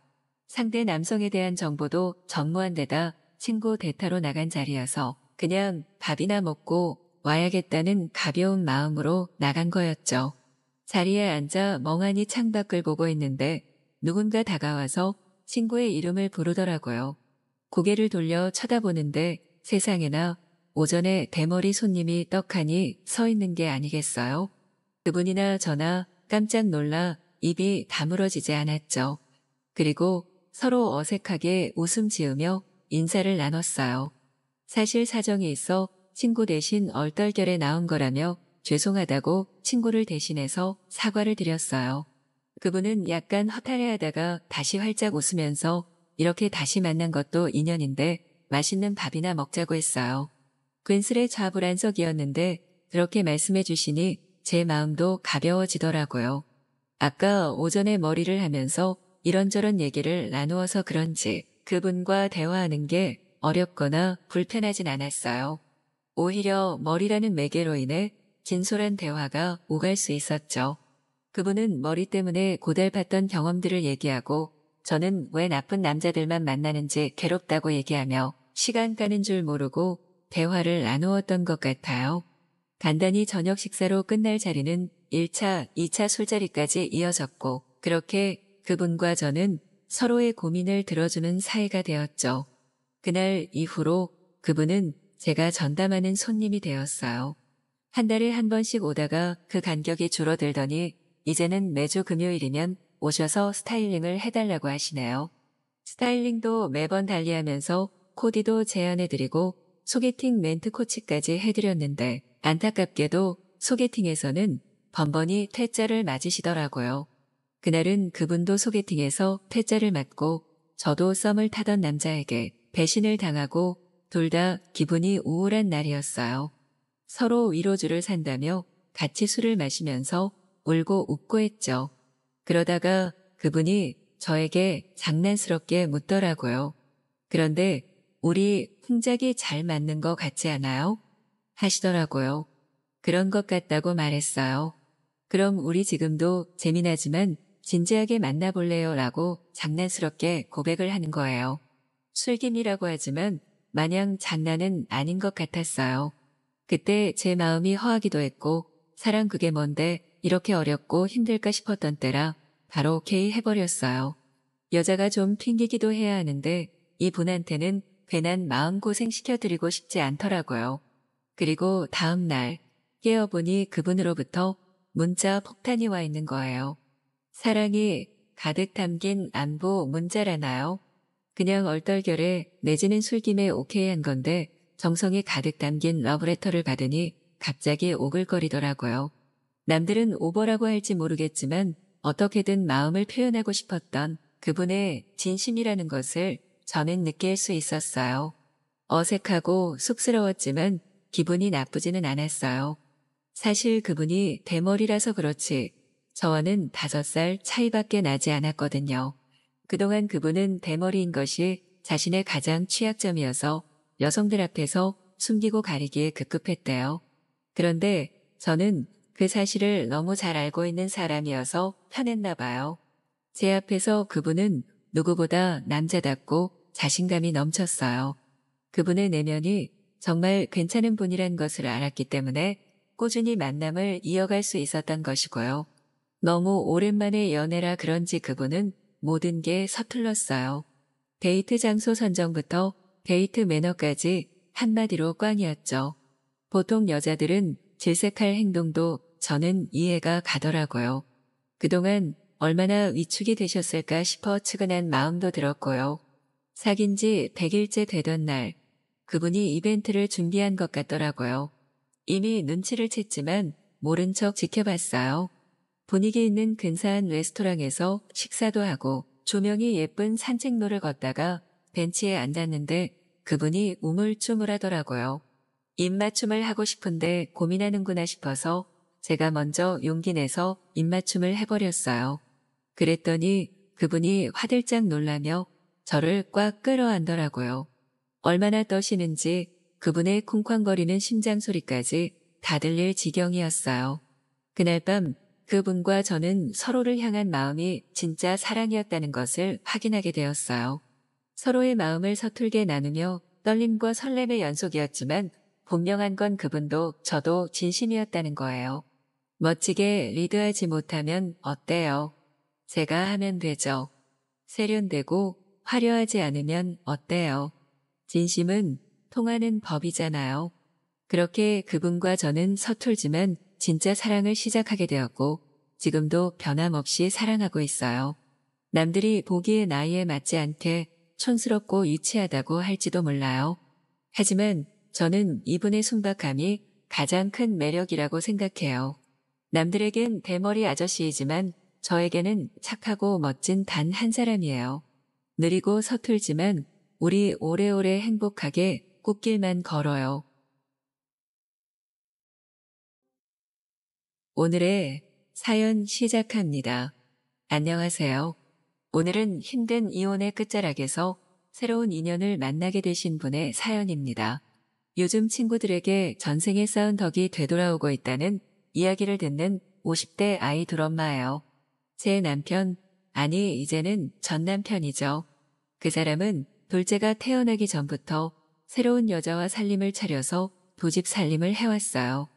상대 남성에 대한 정보도 전무한 데다 친구 대타로 나간 자리여서 그냥 밥이나 먹고 와야겠다는 가벼운 마음으로 나간 거였죠. 자리에 앉아 멍하니 창밖을 보고 있는데 누군가 다가와서 친구의 이름을 부르더라고요. 고개를 돌려 쳐다보는데 세상에나 오전에 대머리 손님이 떡하니 서 있는 게 아니겠어요? 그분이나 저나 깜짝 놀라 입이 다물어지지 않았죠. 그리고 서로 어색하게 웃음 지으며 인사를 나눴어요. 사실 사정이 있어 친구 대신 얼떨결에 나온 거라며 죄송하다고 친구를 대신해서 사과를 드렸어요. 그분은 약간 허탈해하다가 다시 활짝 웃으면서 이렇게 다시 만난 것도 인연인데 맛있는 밥이나 먹자고 했어요. 괜스레 좌불안석이었는데 그렇게 말씀해 주시니 제 마음도 가벼워지더라고요. 아까 오전에 머리를 하면서 이런저런 얘기를 나누어서 그런지 그분과 대화하는 게 어렵거나 불편하진 않았어요. 오히려 머리라는 매개로 인해 진솔한 대화가 오갈 수 있었죠. 그분은 머리 때문에 고달팠던 경험들을 얘기하고 저는 왜 나쁜 남자들만 만나는지 괴롭다고 얘기하며 시간 가는 줄 모르고 대화를 나누었던 것 같아요. 간단히 저녁 식사로 끝날 자리는 1차, 2차 술자리까지 이어졌고 그렇게 그분과 저는 서로의 고민을 들어주는 사이가 되었죠. 그날 이후로 그분은 제가 전담하는 손님이 되었어요. 한 달에 한 번씩 오다가 그 간격이 줄어들더니 이제는 매주 금요일이면 오셔서 스타일링을 해달라고 하시네요. 스타일링도 매번 달리하면서 코디도 제안해드리고 소개팅 멘트 코치까지 해드렸는데 안타깝게도 소개팅에서는 번번이 퇴짜를 맞으시더라고요. 그날은 그분도 소개팅에서 퇴짜를 맞고 저도 썸을 타던 남자에게 배신을 당하고 둘 다 기분이 우울한 날이었어요. 서로 위로주를 산다며 같이 술을 마시면서 울고 웃고 했죠. 그러다가 그분이 저에게 장난스럽게 묻더라고요. 그런데 우리 풍작이 잘 맞는 거 같지 않아요? 하시더라고요. 그런 것 같다고 말했어요. 그럼 우리 지금도 재미나지만 진지하게 만나볼래요? 라고 장난스럽게 고백을 하는 거예요. 술김이라고 하지만 마냥 장난은 아닌 것 같았어요. 그때 제 마음이 허하기도 했고 사랑 그게 뭔데 이렇게 어렵고 힘들까 싶었던 때라 바로 오케이 해버렸어요. 여자가 좀 튕기기도 해야 하는데 이분한테는 괜한 마음고생 시켜드리고 싶지 않더라고요. 그리고 다음 날 깨어보니 그분으로부터 문자 폭탄이 와 있는 거예요. 사랑이 가득 담긴 안부 문자라나요? 그냥 얼떨결에 내지는 술김에 오케이 한 건데 정성이 가득 담긴 러브레터를 받으니 갑자기 오글거리더라고요. 남들은 오버라고 할지 모르겠지만 어떻게든 마음을 표현하고 싶었던 그분의 진심이라는 것을 저는 느낄 수 있었어요. 어색하고 쑥스러웠지만 기분이 나쁘지는 않았어요. 사실 그분이 대머리라서 그렇지 저와는 5살 차이밖에 나지 않았거든요. 그동안 그분은 대머리인 것이 자신의 가장 취약점이어서 여성들 앞에서 숨기고 가리기에 급급했대요. 그런데 저는 그 사실을 너무 잘 알고 있는 사람이어서 편했나 봐요. 제 앞에서 그분은 누구보다 남자답고 자신감이 넘쳤어요. 그분의 내면이 정말 괜찮은 분이란 것을 알았기 때문에 꾸준히 만남을 이어갈 수 있었던 것이고요. 너무 오랜만에 연애라 그런지 그분은 모든 게 서툴렀어요. 데이트 장소 선정부터 데이트 매너까지 한마디로 꽝이었죠. 보통 여자들은 질색할 행동도 저는 이해가 가더라고요. 그동안 얼마나 위축이 되셨을까 싶어 측은한 마음도 들었고요. 사귄 지 100일째 되던 날 그분이 이벤트를 준비한 것 같더라고요. 이미 눈치를 챘지만 모른 척 지켜봤어요. 분위기 있는 근사한 레스토랑에서 식사도 하고 조명이 예쁜 산책로를 걷다가 벤치에 앉았는데 그분이 우물쭈물하더라고요. 입맞춤을 하고 싶은데 고민하는구나 싶어서 제가 먼저 용기 내서 입맞춤을 해버렸어요. 그랬더니 그분이 화들짝 놀라며 저를 꽉 끌어안더라고요. 얼마나 떠시는지 그분의 쿵쾅거리는 심장 소리까지 다 들릴 지경이었어요. 그날 밤 그분과 저는 서로를 향한 마음이 진짜 사랑이었다는 것을 확인하게 되었어요. 서로의 마음을 서툴게 나누며 떨림과 설렘의 연속이었지만 분명한 건 그분도 저도 진심이었다는 거예요. 멋지게 리드하지 못하면 어때요? 제가 하면 되죠. 세련되고 화려하지 않으면 어때요? 진심은 통하는 법이잖아요. 그렇게 그분과 저는 서툴지만 진짜 사랑을 시작하게 되었고 지금도 변함없이 사랑하고 있어요. 남들이 보기에 나이에 맞지 않게 촌스럽고 유치하다고 할지도 몰라요. 하지만 저는 이분의 순박함이 가장 큰 매력이라고 생각해요. 남들에겐 대머리 아저씨이지만 저에게는 착하고 멋진 단 한 사람이에요. 느리고 서툴지만 우리 오래오래 행복하게 꽃길만 걸어요. 오늘의 사연 시작합니다. 안녕하세요. 오늘은 힘든 이혼의 끝자락에서 새로운 인연을 만나게 되신 분의 사연입니다. 요즘 친구들에게 전생에 쌓은 덕이 되돌아오고 있다는 이야기를 듣는 50대 아이들 엄마예요. 제 남편, 아니 이제는 전 남편이죠. 그 사람은 둘째가 태어나기 전부터 새로운 여자와 살림을 차려서 두 집 살림을 해왔어요.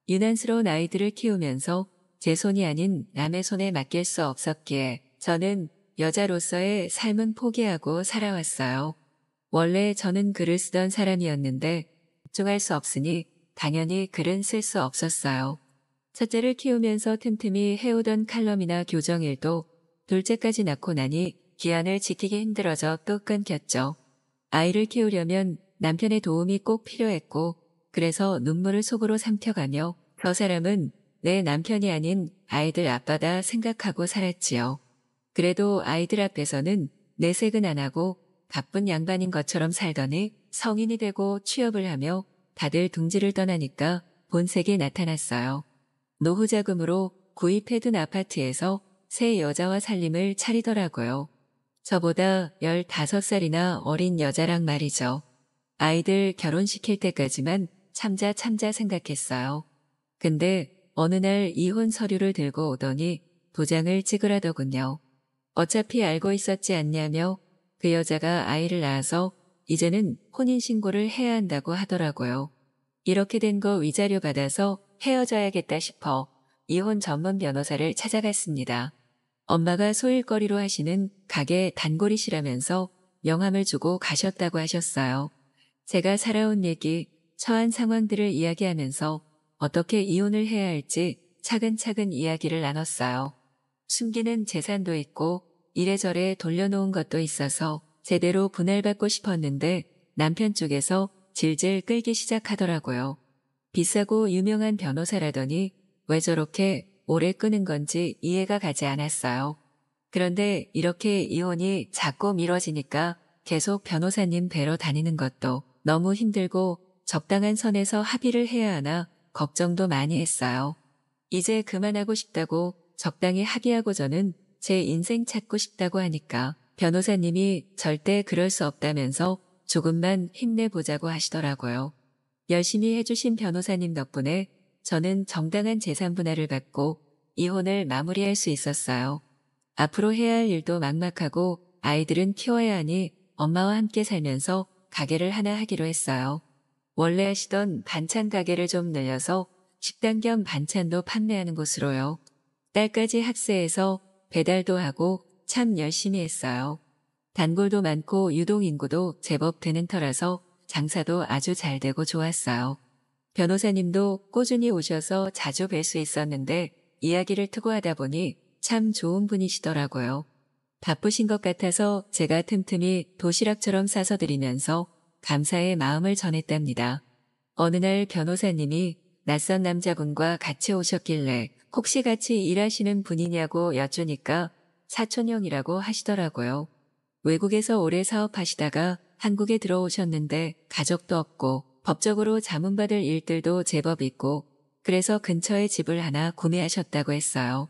유난스러운 아이들을 키우면서 제 손이 아닌 남의 손에 맡길 수 없었기에 저는 여자로서의 삶은 포기하고 살아왔어요. 원래 저는 글을 쓰던 사람이었는데 집중할 수 없으니 당연히 글은 쓸 수 없었어요. 첫째를 키우면서 틈틈이 해오던 칼럼이나 교정일도 둘째까지 낳고 나니 기한을 지키기 힘들어져 또 끊겼죠. 아이를 키우려면 남편의 도움이 꼭 필요했고 그래서 눈물을 속으로 삼켜가며 저 사람은 내 남편이 아닌 아이들 아빠다 생각하고 살았지요. 그래도 아이들 앞에서는 내색은 안 하고 바쁜 양반인 것처럼 살더니 성인이 되고 취업을 하며 다들 둥지를 떠나니까 본색이 나타났어요. 노후 자금으로 구입해둔 아파트에서 새 여자와 살림을 차리더라고요. 저보다 15살이나 어린 여자랑 말이죠. 아이들 결혼시킬 때까지만 참자 생각했어요. 근데 어느 날 이혼 서류를 들고 오더니 도장을 찍으라더군요. 어차피 알고 있었지 않냐며 그 여자가 아이를 낳아서 이제는 혼인신고를 해야 한다고 하더라고요. 이렇게 된 거 위자료 받아서 헤어져야겠다 싶어 이혼 전문 변호사를 찾아갔습니다. 엄마가 소일거리로 하시는 가게 단골이시라면서 명함을 주고 가셨다고 하셨어요. 제가 살아온 얘기, 처한 상황들을 이야기하면서 어떻게 이혼을 해야 할지 차근차근 이야기를 나눴어요. 숨기는 재산도 있고 이래저래 돌려놓은 것도 있어서 제대로 분할받고 싶었는데 남편 쪽에서 질질 끌기 시작하더라고요. 비싸고 유명한 변호사라더니 왜 저렇게 오래 끄는 건지 이해가 가지 않았어요. 그런데 이렇게 이혼이 자꾸 미뤄지니까 계속 변호사님 뵈러 다니는 것도 너무 힘들고 적당한 선에서 합의를 해야 하나 걱정도 많이 했어요. 이제 그만하고 싶다고 적당히 합의하고 저는 제 인생 찾고 싶다고 하니까 변호사님이 절대 그럴 수 없다면서 조금만 힘내보자고 하시더라고요. 열심히 해주신 변호사님 덕분에 저는 정당한 재산 분할을 받고 이혼을 마무리할 수 있었어요. 앞으로 해야 할 일도 막막하고 아이들은 키워야 하니 엄마와 함께 살면서 가게를 하나 하기로 했어요. 원래 하시던 반찬 가게를 좀 늘려서 식당 겸 반찬도 판매하는 곳으로요. 딸까지 학세해서 배달도 하고 참 열심히 했어요. 단골도 많고 유동인구도 제법 되는 터라서 장사도 아주 잘 되고 좋았어요. 변호사님도 꾸준히 오셔서 자주 뵐 수 있었는데 이야기를 트고 하다 보니 참 좋은 분이시더라고요. 바쁘신 것 같아서 제가 틈틈이 도시락처럼 싸서 드리면서 감사의 마음을 전했답니다. 어느 날 변호사님이 낯선 남자분과 같이 오셨길래 혹시 같이 일하시는 분이냐고 여쭈니까 사촌형이라고 하시더라고요. 외국에서 오래 사업하시다가 한국에 들어오셨는데 가족도 없고 법적으로 자문받을 일들도 제법 있고 그래서 근처에 집을 하나 구매하셨다고 했어요.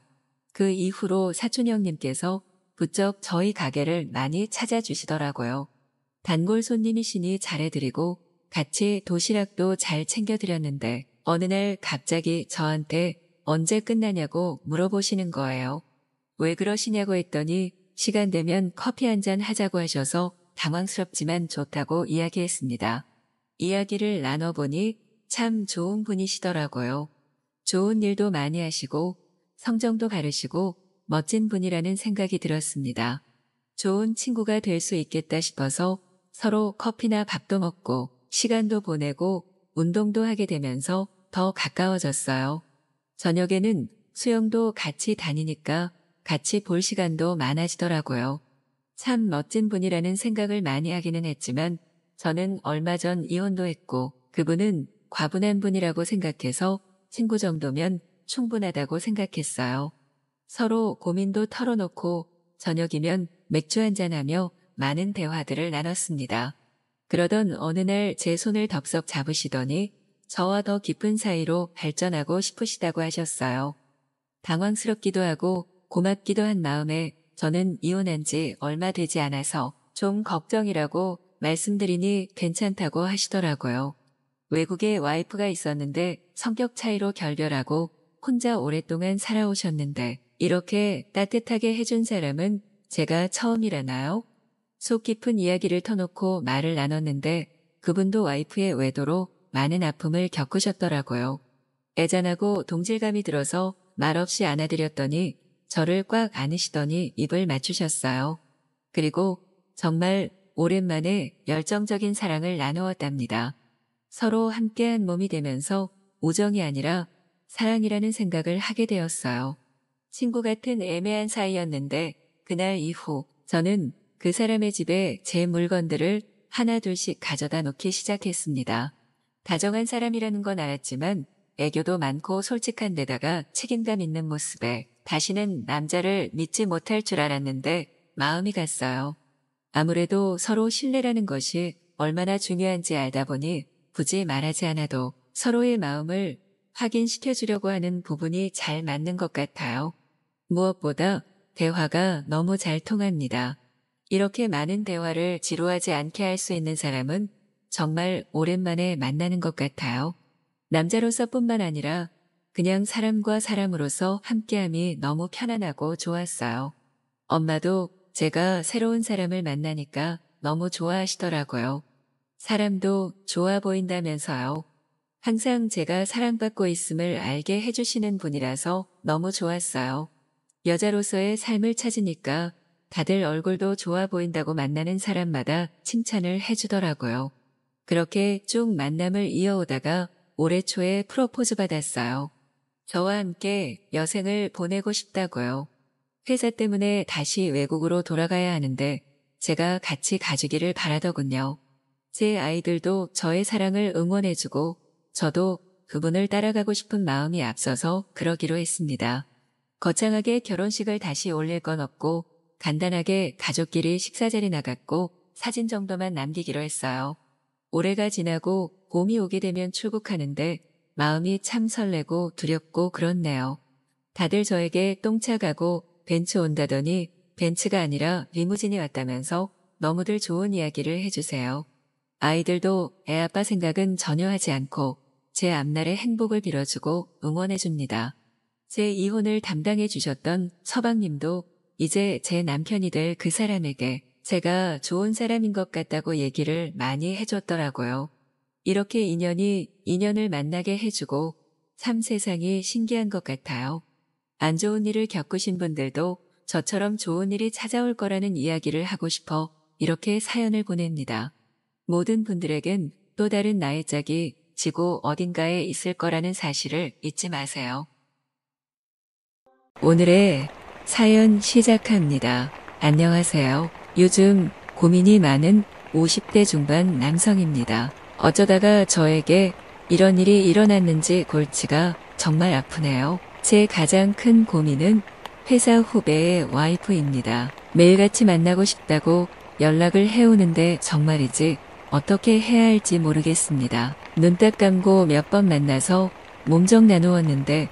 그 이후로 사촌형님께서 부쩍 저희 가게를 많이 찾아주시더라고요. 단골 손님이시니 잘해드리고 같이 도시락도 잘 챙겨드렸는데 어느 날 갑자기 저한테 언제 끝나냐고 물어보시는 거예요. 왜 그러시냐고 했더니 시간 되면 커피 한잔 하자고 하셔서 당황스럽지만 좋다고 이야기했습니다. 이야기를 나눠보니 참 좋은 분이시더라고요. 좋은 일도 많이 하시고 성정도 가르시고 멋진 분이라는 생각이 들었습니다. 좋은 친구가 될 수 있겠다 싶어서 서로 커피나 밥도 먹고 시간도 보내고 운동도 하게 되면서 더 가까워졌어요. 저녁에는 수영도 같이 다니니까 같이 볼 시간도 많아지더라고요. 참 멋진 분이라는 생각을 많이 하기는 했지만 저는 얼마 전 이혼도 했고 그분은 과분한 분이라고 생각해서 친구 정도면 충분하다고 생각했어요. 서로 고민도 털어놓고 저녁이면 맥주 한잔하며 많은 대화들을 나눴습니다. 그러던 어느 날 제 손을 덥석 잡으시더니 저와 더 깊은 사이로 발전하고 싶으시다고 하셨어요. 당황스럽기도 하고 고맙기도 한 마음에 저는 이혼한 지 얼마 되지 않아서 좀 걱정이라고 말씀드리니 괜찮다고 하시더라고요. 외국에 와이프가 있었는데 성격 차이로 결별하고 혼자 오랫동안 살아오셨는데 이렇게 따뜻하게 해준 사람은 제가 처음이라나요? 속 깊은 이야기를 터놓고 말을 나눴는데 그분도 와이프의 외도로 많은 아픔을 겪으셨더라고요. 애잔하고 동질감이 들어서 말없이 안아드렸더니 저를 꽉 안으시더니 입을 맞추셨어요. 그리고 정말 오랜만에 열정적인 사랑을 나누었답니다. 서로 함께한 몸이 되면서 우정이 아니라 사랑이라는 생각을 하게 되었어요. 친구 같은 애매한 사이였는데 그날 이후 저는 그 사람의 집에 제 물건들을 하나둘씩 가져다 놓기 시작했습니다. 다정한 사람이라는 건 알았지만 애교도 많고 솔직한 데다가 책임감 있는 모습에 다시는 남자를 믿지 못할 줄 알았는데 마음이 갔어요. 아무래도 서로 신뢰라는 것이 얼마나 중요한지 알다 보니 굳이 말하지 않아도 서로의 마음을 확인시켜주려고 하는 부분이 잘 맞는 것 같아요. 무엇보다 대화가 너무 잘 통합니다. 이렇게 많은 대화를 지루하지 않게 할 수 있는 사람은 정말 오랜만에 만나는 것 같아요. 남자로서뿐만 아니라 그냥 사람과 사람으로서 함께함이 너무 편안하고 좋았어요. 엄마도 제가 새로운 사람을 만나니까 너무 좋아하시더라고요. 사람도 좋아 보인다면서요. 항상 제가 사랑받고 있음을 알게 해주시는 분이라서 너무 좋았어요. 여자로서의 삶을 찾으니까 다들 얼굴도 좋아 보인다고 만나는 사람마다 칭찬을 해주더라고요. 그렇게 쭉 만남을 이어오다가 올해 초에 프로포즈 받았어요. 저와 함께 여생을 보내고 싶다고요. 회사 때문에 다시 외국으로 돌아가야 하는데 제가 같이 가주기를 바라더군요. 제 아이들도 저의 사랑을 응원해주고 저도 그분을 따라가고 싶은 마음이 앞서서 그러기로 했습니다. 거창하게 결혼식을 다시 올릴 건 없고 간단하게 가족끼리 식사자리 나갔고 사진 정도만 남기기로 했어요. 올해가 지나고 봄이 오게 되면 출국하는데 마음이 참 설레고 두렵고 그렇네요. 다들 저에게 똥차 가고 벤츠 온다더니 벤츠가 아니라 리무진이 왔다면서 너무들 좋은 이야기를 해주세요. 아이들도 애아빠 생각은 전혀 하지 않고 제 앞날의 행복을 빌어주고 응원해줍니다. 제 이혼을 담당해 주셨던 서방님도 이제 제 남편이 될 그 사람에게 제가 좋은 사람인 것 같다고 얘기를 많이 해줬더라고요. 이렇게 인연을 만나게 해주고 참 세상이 신기한 것 같아요. 안 좋은 일을 겪으신 분들도 저처럼 좋은 일이 찾아올 거라는 이야기를 하고 싶어 이렇게 사연을 보냅니다. 모든 분들에겐 또 다른 나의 짝이 지구 어딘가에 있을 거라는 사실을 잊지 마세요. 오늘의 사연 시작합니다. 안녕하세요. 요즘 고민이 많은 50대 중반 남성입니다. 어쩌다가 저에게 이런 일이 일어났는지 골치가 정말 아프네요. 제 가장 큰 고민은 회사 후배의 와이프입니다. 매일같이 만나고 싶다고 연락을 해오는데 정말이지 어떻게 해야 할지 모르겠습니다. 눈 딱 감고 몇 번 만나서 몸정 나누었는데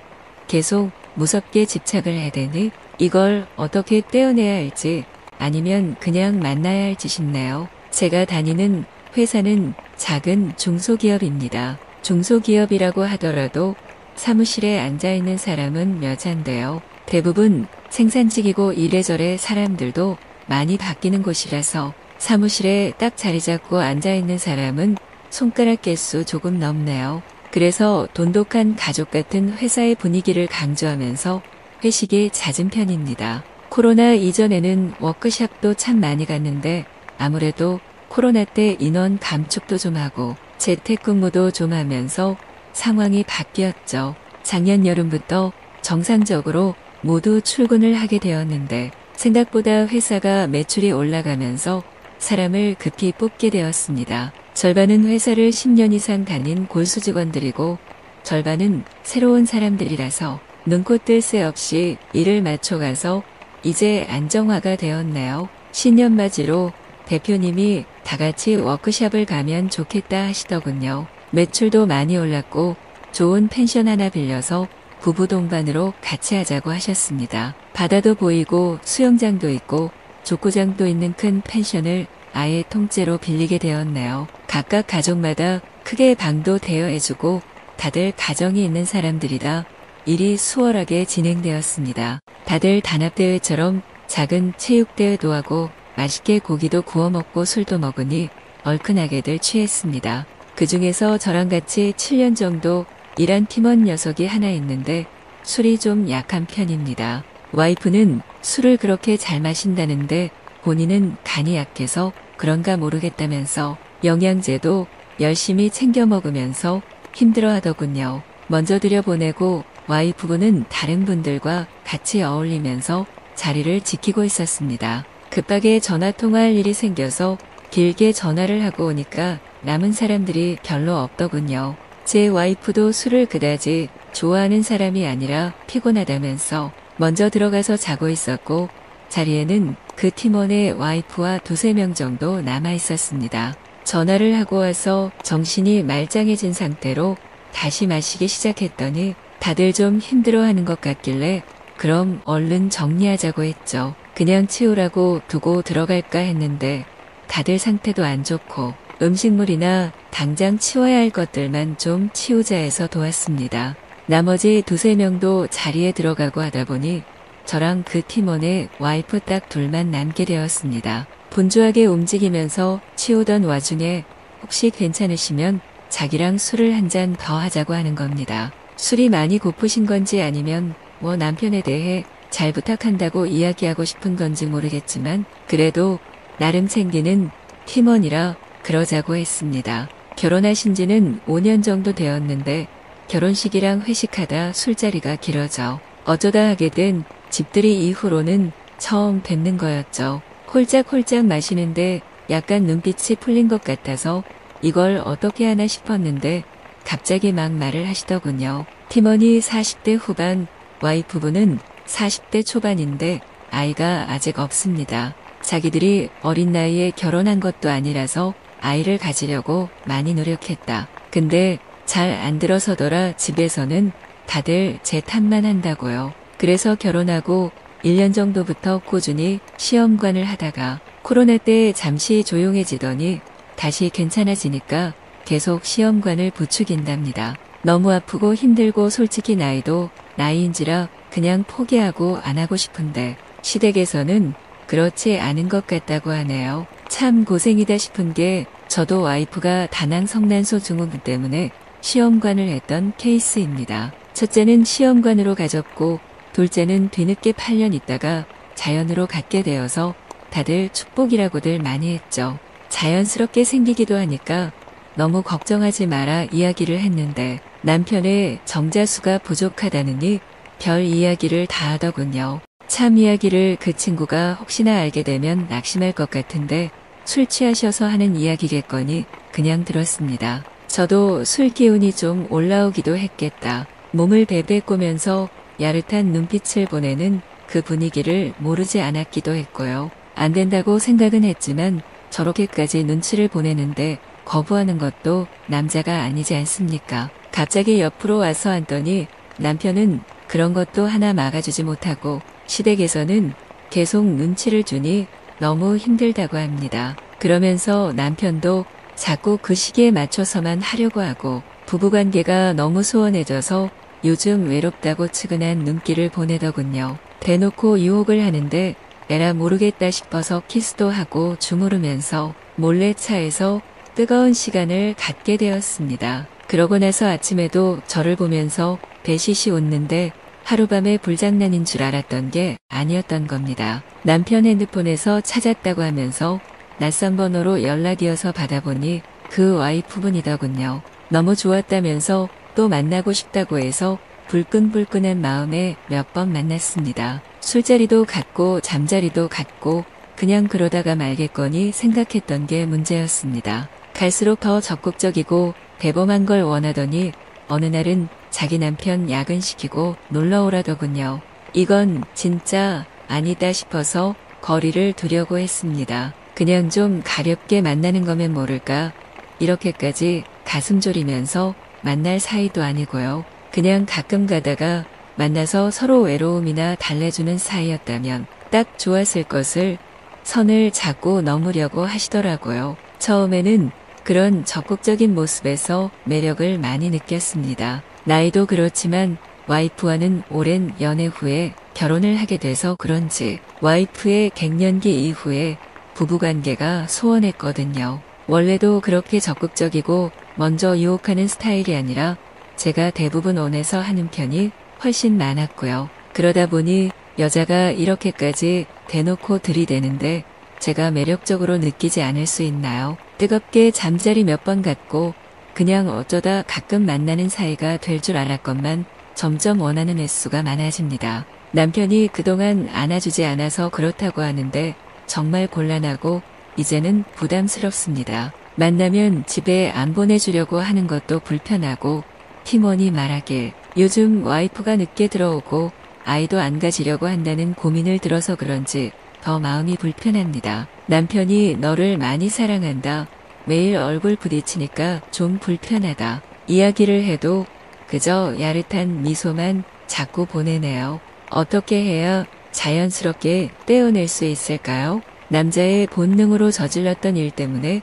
계속 무섭게 집착을 해대니 이걸 어떻게 떼어내야 할지 아니면 그냥 만나야 할지 싶네요. 제가 다니는 회사는 작은 중소기업입니다. 중소기업이라고 하더라도 사무실에 앉아있는 사람은 몇안돼요. 대부분 생산직이고 이래저래 사람들도 많이 바뀌는 곳이라서 사무실에 딱 자리 잡고 앉아있는 사람은 손가락 개수 조금 넘네요. 그래서 돈독한 가족 같은 회사의 분위기를 강조하면서 회식이 잦은 편입니다. 코로나 이전에는 워크숍도 참 많이 갔는데 아무래도 코로나 때 인원 감축도 좀 하고 재택근무도 좀 하면서 상황이 바뀌었죠. 작년 여름부터 정상적으로 모두 출근을 하게 되었는데 생각보다 회사가 매출이 올라가면서 사람을 급히 뽑게 되었습니다. 절반은 회사를 10년 이상 다닌 골수 직원들이고 절반은 새로운 사람들이라서 눈코 뜰 새 없이 일을 맞춰가서 이제 안정화가 되었네요. 신년 맞이로 대표님이 다 같이 워크숍을 가면 좋겠다 하시더군요. 매출도 많이 올랐고 좋은 펜션 하나 빌려서 부부 동반으로 같이 하자고 하셨습니다. 바다도 보이고 수영장도 있고 족구장도 있는 큰 펜션을 아예 통째로 빌리게 되었네요. 각각 가족마다 크게 방도 대여해주고 다들 가정이 있는 사람들이라 일이 수월하게 진행되었습니다. 다들 단합대회처럼 작은 체육대회도 하고 맛있게 고기도 구워 먹고 술도 먹으니 얼큰하게들 취했습니다. 그 중에서 저랑 같이 7년 정도 일한 팀원 녀석이 하나 있는데 술이 좀 약한 편입니다. 와이프는 술을 그렇게 잘 마신다는데 본인은 간이 약해서 그런가 모르겠다면서 영양제도 열심히 챙겨 먹으면서 힘들어 하더군요. 먼저 들여보내고 와이프분은 다른 분들과 같이 어울리면서 자리를 지키고 있었습니다. 급하게 전화 통화할 일이 생겨서 길게 전화를 하고 오니까 남은 사람들이 별로 없더군요. 제 와이프도 술을 그다지 좋아하는 사람이 아니라 피곤하다면서 먼저 들어가서 자고 있었고 자리에는 그 팀원의 와이프와 두세 명 정도 남아 있었습니다. 전화를 하고 와서 정신이 말짱해진 상태로 다시 마시기 시작했더니 다들 좀 힘들어하는 것 같길래 그럼 얼른 정리하자고 했죠. 그냥 치우라고 두고 들어갈까 했는데 다들 상태도 안 좋고 음식물이나 당장 치워야 할 것들만 좀 치우자 해서 도왔습니다. 나머지 두세 명도 자리에 들어가고 하다 보니 저랑 그 팀원의 와이프 딱 둘만 남게 되었습니다. 분주하게 움직이면서 치우던 와중에 혹시 괜찮으시면 자기랑 술을 한 잔 더 하자고 하는 겁니다. 술이 많이 고프신 건지 아니면 뭐 남편에 대해 잘 부탁한다고 이야기하고 싶은 건지 모르겠지만 그래도 나름 챙기는 팀원이라 그러자고 했습니다. 결혼하신 지는 5년 정도 되었는데 결혼식이랑 회식하다 술자리가 길어져 어쩌다 하게 된 집들이 이후로는 처음 뵙는 거였죠. 홀짝홀짝 마시는데 약간 눈빛이 풀린 것 같아서 이걸 어떻게 하나 싶었는데 갑자기 막 말을 하시더군요. 팀원이 40대 후반, 와이프분은 40대 초반인데 아이가 아직 없습니다. 자기들이 어린 나이에 결혼한 것도 아니라서 아이를 가지려고 많이 노력했다. 근데 잘 안 들어서더라. 집에서는 다들 제 탓만 한다고요. 그래서 결혼하고 1년 정도부터 꾸준히 시험관을 하다가 코로나 때 잠시 조용해지더니 다시 괜찮아지니까 계속 시험관을 부추긴답니다. 너무 아프고 힘들고 솔직히 나이도 나이인지라 그냥 포기하고 안 하고 싶은데 시댁에서는 그렇지 않은 것 같다고 하네요. 참 고생이다 싶은 게 저도 와이프가 다낭 성난소 증후군 때문에 시험관을 했던 케이스입니다. 첫째는 시험관으로 가졌고 둘째는 뒤늦게 8년 있다가 자연으로 갖게 되어서 다들 축복이라고들 많이 했죠. 자연스럽게 생기기도 하니까 너무 걱정하지 마라 이야기를 했는데 남편의 정자수가 부족하다느니 별 이야기를 다 하더군요. 참 이야기를 그 친구가 혹시나 알게 되면 낙심할 것 같은데 술 취하셔서 하는 이야기겠거니 그냥 들었습니다. 저도 술 기운이 좀 올라오기도 했겠다. 몸을 베베 꼬면서 야릇한 눈빛을 보내는 그 분위기를 모르지 않았기도 했고요. 안 된다고 생각은 했지만 저렇게까지 눈치를 보내는데 거부하는 것도 남자가 아니지 않습니까? 갑자기 옆으로 와서 앉더니 남편은 그런 것도 하나 막아주지 못하고 시댁에서는 계속 눈치를 주니 너무 힘들다고 합니다. 그러면서 남편도 자꾸 그 시기에 맞춰서만 하려고 하고 부부관계가 너무 소원해져서 요즘 외롭다고 측은한 눈길을 보내더군요. 대놓고 유혹을 하는데 에라 모르겠다 싶어서 키스도 하고 주무르면서 몰래 차에서 뜨거운 시간을 갖게 되었습니다. 그러고 나서 아침에도 저를 보면서 배시시 웃는데 하룻밤에 불장난인 줄 알았던 게 아니었던 겁니다. 남편 핸드폰에서 찾았다고 하면서 낯선 번호로 연락이어서 받아보니 그 와이프분이더군요. 너무 좋았다면서 또 만나고 싶다고 해서 불끈불끈한 마음에 몇 번 만났습니다. 술자리도 갔고 잠자리도 갔고 그냥 그러다가 말겠거니 생각했던 게 문제였습니다. 갈수록 더 적극적이고 대범한 걸 원하더니 어느 날은 자기 남편 야근시키고 놀러오라더군요. 이건 진짜 아니다 싶어서 거리를 두려고 했습니다. 그냥 좀 가볍게 만나는 거면 모를까. 이렇게까지 가슴 졸이면서 만날 사이도 아니고요. 그냥 가끔 가다가 만나서 서로 외로움이나 달래주는 사이였다면 딱 좋았을 것을 선을 잡고 넘으려고 하시더라고요. 처음에는 그런 적극적인 모습에서 매력을 많이 느꼈습니다. 나이도 그렇지만 와이프와는 오랜 연애 후에 결혼을 하게 돼서 그런지 와이프의 갱년기 이후에 부부관계가 소원했거든요. 원래도 그렇게 적극적이고 먼저 유혹하는 스타일이 아니라 제가 대부분 원해서 하는 편이 훨씬 많았고요. 그러다 보니 여자가 이렇게까지 대놓고 들이대는데 제가 매력적으로 느끼지 않을 수 있나요? 뜨겁게 잠자리 몇 번 갔고 그냥 어쩌다 가끔 만나는 사이가 될 줄 알았건만 점점 원하는 횟수가 많아집니다. 남편이 그동안 안아주지 않아서 그렇다고 하는데 정말 곤란하고 이제는 부담스럽습니다. 만나면 집에 안 보내주려고 하는 것도 불편하고 팀원이 말하길 요즘 와이프가 늦게 들어오고 아이도 안 가지려고 한다는 고민을 들어서 그런지 더 마음이 불편합니다. 남편이 너를 많이 사랑한다. 매일 얼굴 부딪히니까 좀 불편하다. 이야기를 해도 그저 야릇한 미소만 자꾸 보내네요. 어떻게 해야 자연스럽게 떼어낼 수 있을까요? 남자의 본능으로 저질렀던 일 때문에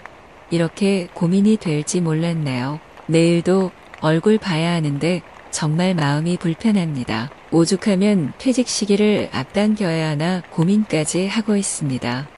이렇게 고민이 될지 몰랐네요. 내일도 얼굴 봐야 하는데 정말 마음이 불편합니다. 오죽하면 퇴직 시기를 앞당겨야 하나 고민까지 하고 있습니다.